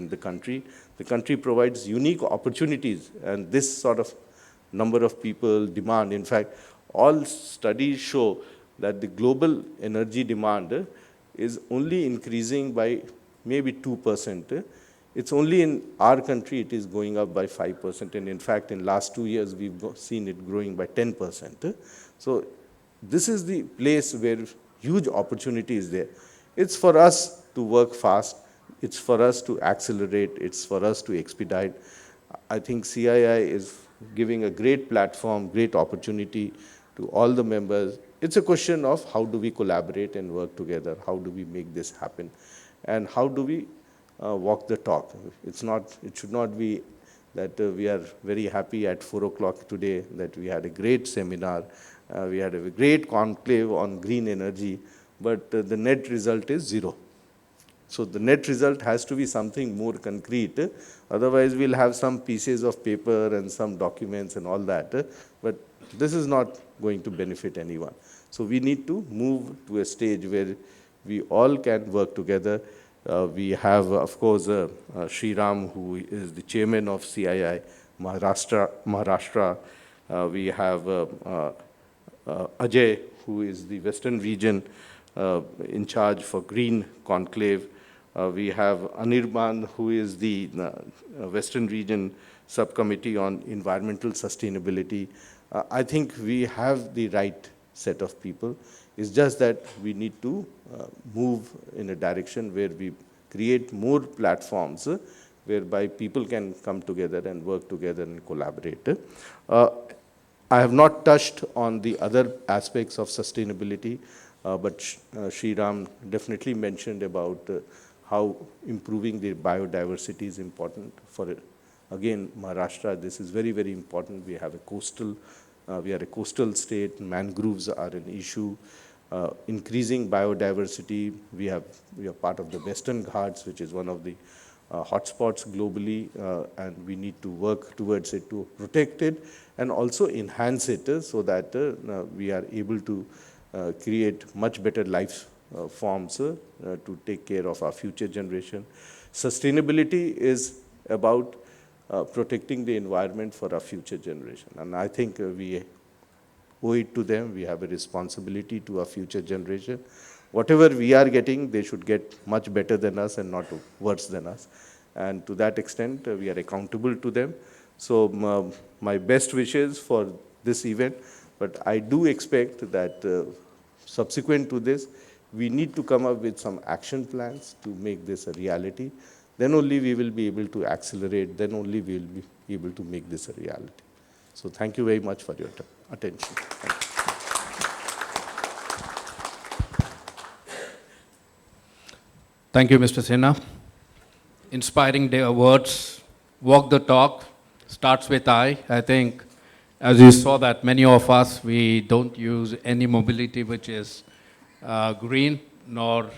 the country. The country provides unique opportunities, and this sort of number of people, demand. In fact, all studies show that the global energy demand is only increasing by maybe 2% It's only in our country it is going up by 5%, and in fact, in last 2 years, we've seen it growing by 10%. So this is the place where huge opportunity is there. It's for us to work fast, it's for us to accelerate, it's for us to expedite. I think CII is giving a great platform, great opportunity to all the members. It's a question of how do we collaborate and work together, how do we make this happen, and how do we walk the talk. It should not be that we are very happy at 4 o'clock today that we had a great seminar, we had a great conclave on green energy, but the net result is zero. So the net result has to be something more concrete. Otherwise, we'll have some pieces of paper and some documents and all that, but this is not going to benefit anyone. So we need to move to a stage where we all can work together. We have, of course, Sriram, who is the chairman of CII Maharashtra. We have Ajay, who is the Western Region in charge for Green Conclave. We have Anirban, who is the Western Region Subcommittee on Environmental Sustainability. I think we have the right set of people. It's just that we need to move in a direction where we create more platforms whereby people can come together and work together and collaborate. I have not touched on the other aspects of sustainability, but Sriram definitely mentioned about how improving the biodiversity is important. For, again, Maharashtra, this is very, very important. We have a coastal, we are a coastal state, mangroves are an issue. Increasing biodiversity, we are part of the Western Ghats, which is one of the hotspots globally, and we need to work towards it to protect it and also enhance it so that we are able to create much better life forms to take care of our future generation. Sustainability is about protecting the environment for our future generation, and I think we owe it to them. We have a responsibility to our future generation. Whatever we are getting, they should get much better than us and not worse than us. And to that extent, we are accountable to them. So my best wishes for this event, but I do expect that subsequent to this, we need to come up with some action plans to make this a reality. Then only we will be able to accelerate, then only we will be able to make this a reality. So thank you very much for your attention. Thank you. Thank you, Mr. Sinha. Inspiring their words. Walk the talk starts with I. I think, as you saw that many of us, we don't use any mobility which is green, nor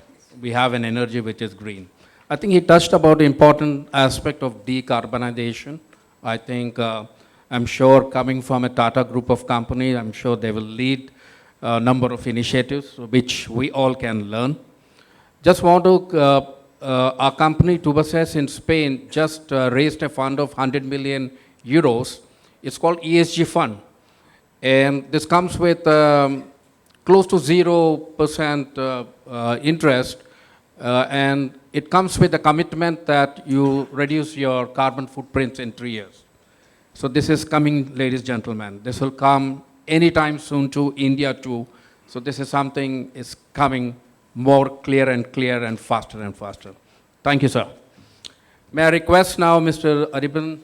we have an energy which is green. I think he touched about the important aspect of decarbonization. I think, I'm sure coming from a Tata group of companies, I'm sure they will lead a number of initiatives which we all can learn. Just want to, our company, Tubaces in Spain, just raised a fund of 100 million euros. It's called ESG fund. And this comes with close to 0% interest, and it comes with a commitment that you reduce your carbon footprints in 3 years. So this is coming, ladies and gentlemen. This will come anytime soon to India too. So this is something is coming more clear and faster and faster. Thank you, sir. May I request now Mr. Ariban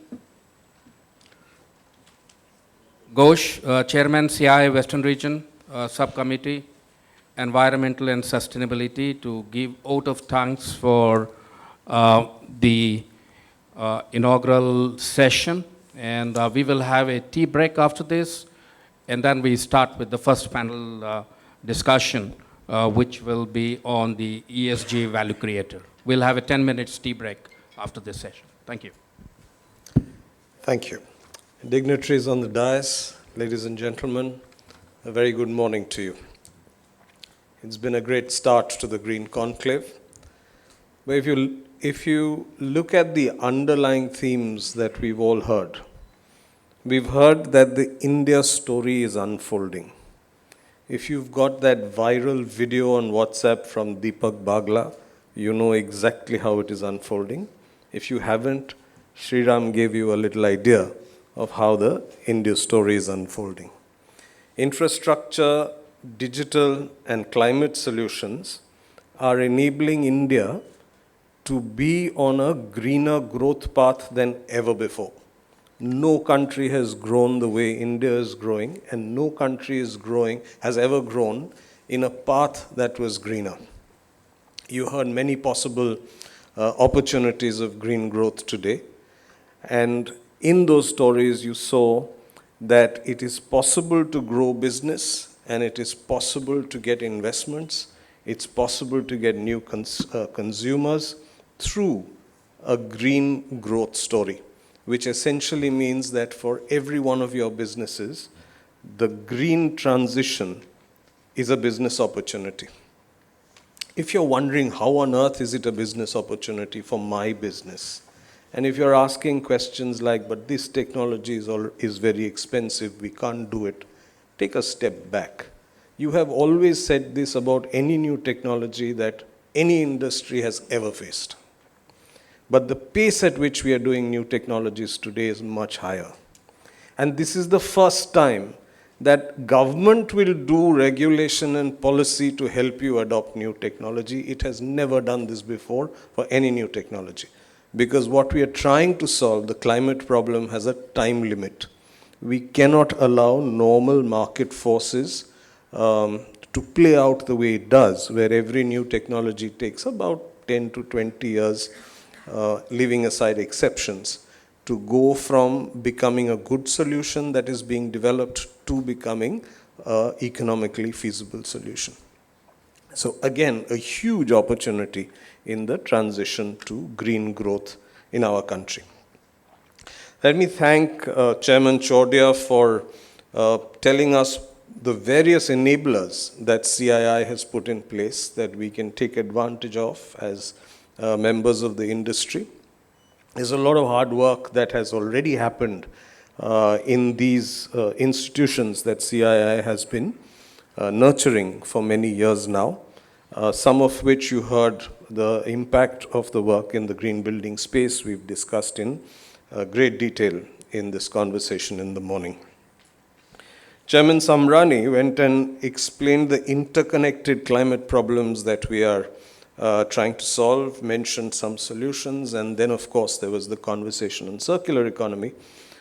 Ghosh, Chairman, CII Western Region Subcommittee, Environmental and Sustainability, to give vote of thanks for the inaugural session. And we will have a tea break after this, and then we start with the first panel discussion, which will be on the ESG value creator. We'll have a 10 minutes tea break after this session. Thank you. Thank you. Dignitaries on the dais, ladies and gentlemen, a very good morning to you. It's been a great start to the Green Conclave. But if you look at the underlying themes that we've all heard, we've heard that the India story is unfolding. If you've got that viral video on WhatsApp from Deepak Bagla, you know exactly how it is unfolding. If you haven't, Sriram gave you a little idea of how the India story is unfolding. Infrastructure, digital, and climate solutions are enabling India to be on a greener growth path than ever before. No country has grown the way India is growing, and no country has ever grown in a path that was greener. You heard many possible opportunities of green growth today, and in those stories you saw that it is possible to grow business, and it is possible to get investments, it's possible to get new consumers through a green growth story, which essentially means that for every one of your businesses, the green transition is a business opportunity. If you're wondering how on earth is it a business opportunity for my business, and if you're asking questions like, but this technology is very expensive, we can't do it, take a step back. You have always said this about any new technology that any industry has ever faced. But the pace at which we are doing new technologies today is much higher. And this is the first time that government will do regulation and policy to help you adopt new technology. It has never done this before for any new technology. Because what we are trying to solve, the climate problem, has a time limit. We cannot allow normal market forces to play out the way it does, where every new technology takes about 10 to 20 years, leaving aside exceptions, to go from becoming a good solution that is being developed to becoming an economically feasible solution. So again, a huge opportunity in the transition to green growth in our country. Let me thank Chairman Chordia for telling us the various enablers that CII has put in place that we can take advantage of as members of the industry. There's a lot of hard work that has already happened in these institutions that CII has been nurturing for many years now, some of which you heard the impact of the work in the green building space we've discussed in great detail in this conversation in the morning. Chairman Samrani went and explained the interconnected climate problems that we are trying to solve, mentioned some solutions, and then of course there was the conversation on circular economy,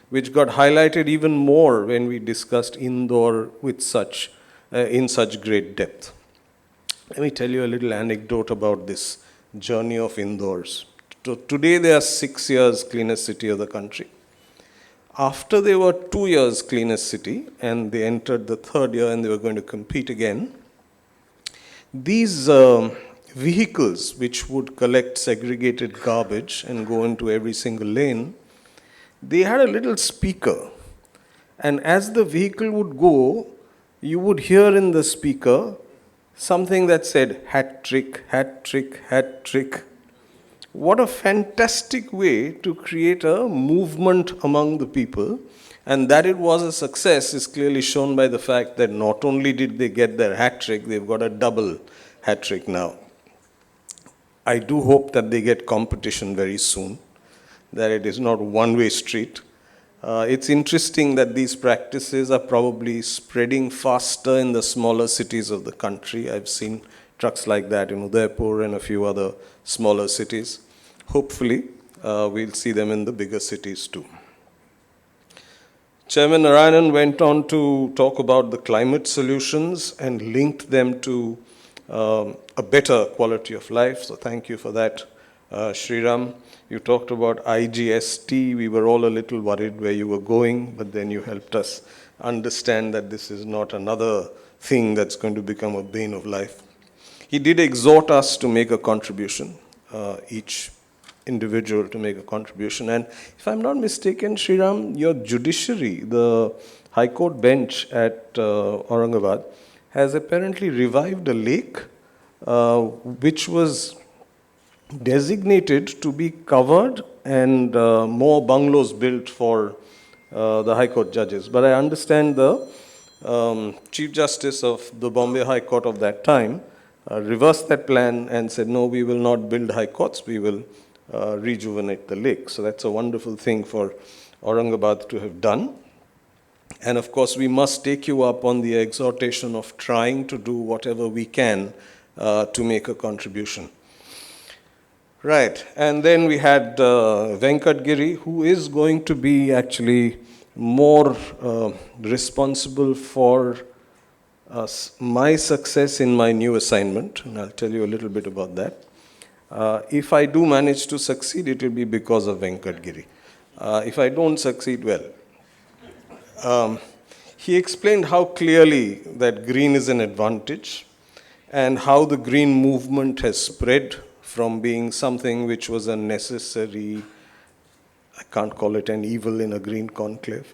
which got highlighted even more when we discussed Indore with in such great depth. Let me tell you a little anecdote about this journey of Indores. Today they are 6 years cleanest city of the country. After they were 2 years cleanest city and they entered the third year and they were going to compete again, these vehicles which would collect segregated garbage and go into every single lane, they had a little speaker. And as the vehicle would go, you would hear in the speaker something that said, hat trick, hat trick, hat trick. What a fantastic way to create a movement among the people. And that it was a success is clearly shown by the fact that not only did they get their hat trick, they've got a double hat trick now. I do hope that they get competition very soon, that it is not one-way street. It's interesting that these practices are probably spreading faster in the smaller cities of the country. I've seen trucks like that in Udaipur and a few other smaller cities. Hopefully, we'll see them in the bigger cities too. Chairman Narayanan went on to talk about the climate solutions and linked them to a better quality of life. So thank you for that, Sriram. You talked about IGST. We were all a little worried where you were going, but then you helped us understand that this is not another thing that's going to become a bane of life. He did exhort us to make a contribution, each individual to make a contribution. And if I'm not mistaken, Sriram, your judiciary, the High Court bench at Aurangabad, has apparently revived a lake which was designated to be covered and more bungalows built for the High Court judges. But I understand the Chief Justice of the Bombay High Court of that time reversed that plan and said, no, we will not build high courts, we will rejuvenate the lake. So that's a wonderful thing for Aurangabad to have done. And of course, we must take you up on the exhortation of trying to do whatever we can to make a contribution. Right, and then we had Venkat Giri, who is going to be actually more responsible for my success in my new assignment, and I'll tell you a little bit about that. If I do manage to succeed, it will be because of Venkat Giri. If I don't succeed, well. He explained how clearly that green is an advantage and how the green movement has spread from being something which was a necessary, I can't call it an evil in a green conclave,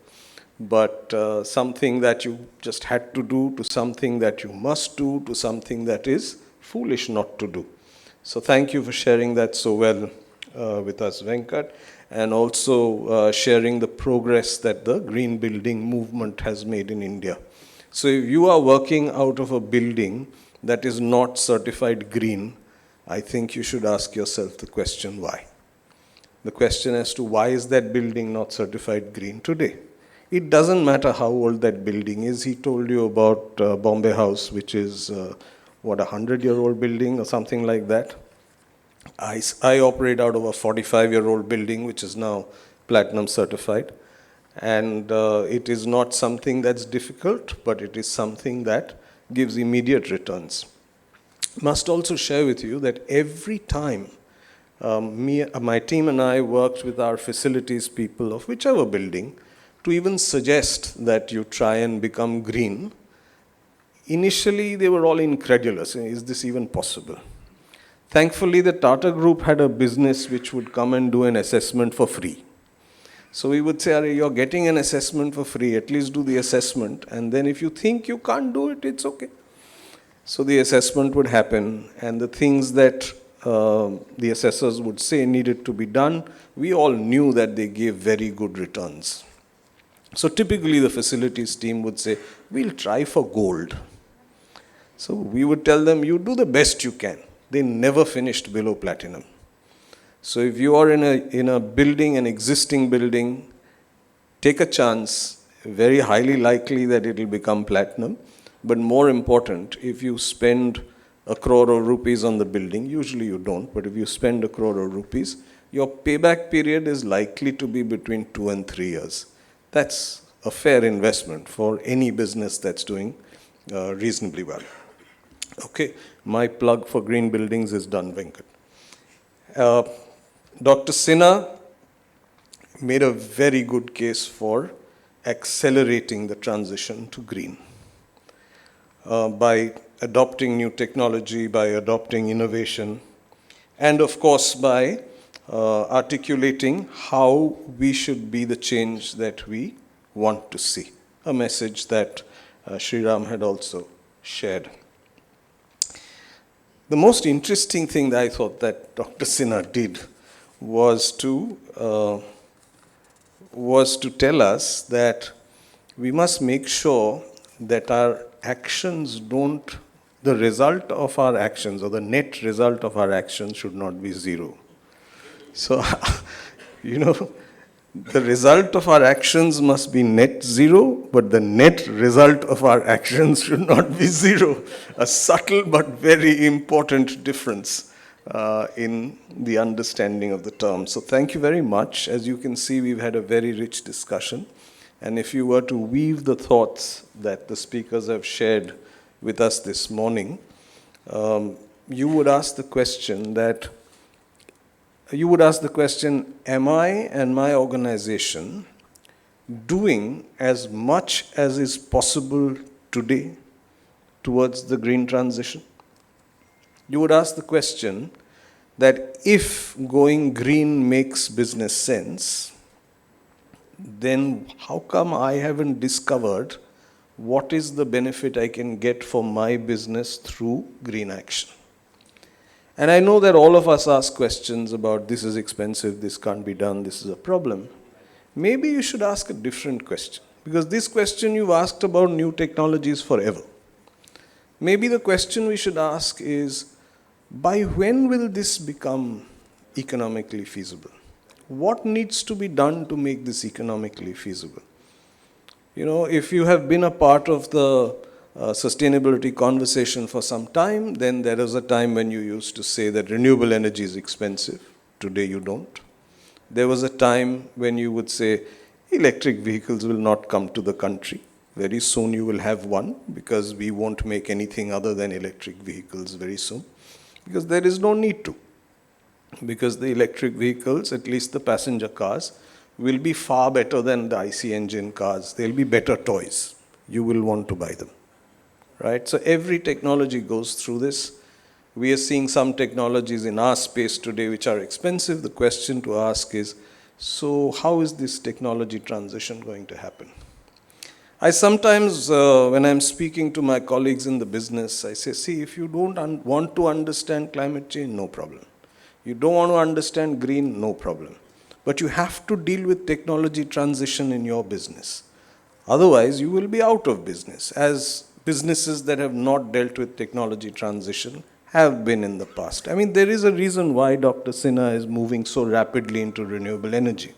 but something that you just had to do, to something that you must do, to something that is foolish not to do. So thank you for sharing that so well with us, Venkat, and also sharing the progress that the green building movement has made in India. So if you are working out of a building that is not certified green, I think you should ask yourself the question why. The question as to why is that building not certified green today? It doesn't matter how old that building is. He told you about Bombay House, which is, 100-year-old building or something like that. I operate out of a 45-year-old building, which is now platinum certified. And it is not something that's difficult, but it is something that gives immediate returns. Must also share with you that every time my team and I worked with our facilities people of whichever building to even suggest that you try and become green, initially they were all incredulous. Is this even possible? Thankfully, the Tata Group had a business which would come and do an assessment for free. So we would say, you're getting an assessment for free, at least do the assessment, and then if you think you can't do it, it's okay. So the assessment would happen, and the things that the assessors would say needed to be done, we all knew that they gave very good returns. So typically the facilities team would say, we'll try for gold. So we would tell them, you do the best you can. They never finished below platinum. So if you are in a building, an existing building, take a chance, very highly likely that it will become platinum. But more important, if you spend 1 crore of rupees on the building, usually you don't, but if you spend 1 crore of rupees, your payback period is likely to be between 2 and 3 years. That's a fair investment for any business that's doing reasonably well. Okay, my plug for green buildings is done, Venkat. Dr. Sinha made a very good case for accelerating the transition to green. By adopting new technology, by adopting innovation, and of course by articulating how we should be the change that we want to see. A message that Sriram had also shared. The most interesting thing that I thought that Dr. Sinha did was to tell us that we must make sure that our actions don't, the result of our actions or the net result of our actions should not be zero. So, the result of our actions must be net zero, but the net result of our actions should not be zero. A subtle but very important difference in the understanding of the term. So thank you very much. As you can see, we've had a very rich discussion. And if you were to weave the thoughts that the speakers have shared with us this morning, you would ask the question, am I and my organization doing as much as is possible today towards the green transition? You would ask the question that if going green makes business sense, then how come I haven't discovered what is the benefit I can get for my business through green action? And I know that all of us ask questions about this is expensive, this can't be done, this is a problem. Maybe you should ask a different question, because this question you've asked about new technologies forever. Maybe the question we should ask is, by when will this become economically feasible. What needs to be done to make this economically feasible? You know, if you have been a part of the sustainability conversation for some time, then there was a time when you used to say that renewable energy is expensive. Today you don't. There was a time when you would say electric vehicles will not come to the country. Very soon you will have one, because we won't make anything other than electric vehicles very soon, because there is no need to. Because the electric vehicles, at least the passenger cars, will be far better than the IC engine cars. They'll be better toys. You will want to buy them, right? So every technology goes through this. We are seeing some technologies in our space today which are expensive. The question to ask is, so how is this technology transition going to happen? I sometimes, when I'm speaking to my colleagues in the business, I say, see, if you don't want to understand climate change, no problem. You don't want to understand green, no problem. But you have to deal with technology transition in your business. Otherwise, you will be out of business, as businesses that have not dealt with technology transition have been in the past. I mean, there is a reason why Dr. Sinha is moving so rapidly into renewable energy.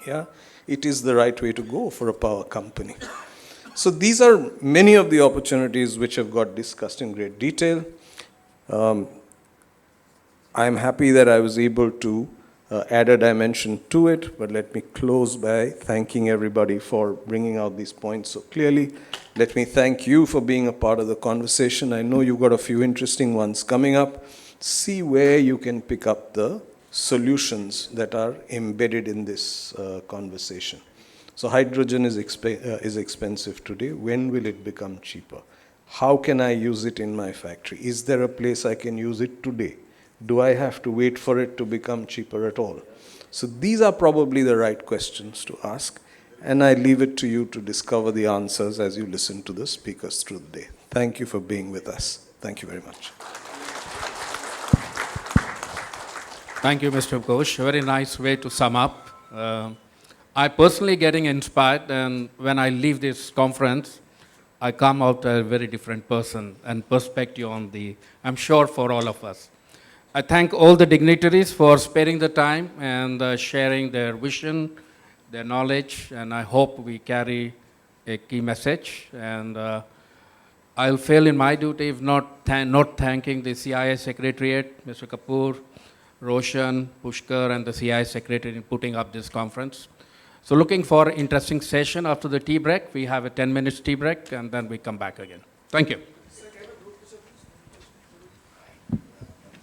Yeah, it is the right way to go for a power company. So these are many of the opportunities which have got discussed in great detail. I'm happy that I was able to add a dimension to it, but let me close by thanking everybody for bringing out these points so clearly. Let me thank you for being a part of the conversation. I know you've got a few interesting ones coming up. See where you can pick up the solutions that are embedded in this conversation. So hydrogen is expensive today. When will it become cheaper? How can I use it in my factory? Is there a place I can use it today? Do I have to wait for it to become cheaper at all? So these are probably the right questions to ask, and I leave it to you to discover the answers as you listen to the speakers through the day. Thank you for being with us. Thank you very much. Thank you, Mr. Ghosh. Very nice way to sum up. I personally getting inspired, and when I leave this conference, I come out a very different person and perspective on I'm sure for all of us. I thank all the dignitaries for sparing the time and sharing their vision, their knowledge, and I hope we carry a key message. And I'll fail in my duty if not thanking the CII Secretariat, Mr. Kapoor, Roshan, Pushkar, and the CII Secretary in putting up this conference. So looking for an interesting session after the tea break. We have a 10 minutes tea break, and then we come back again. Thank you.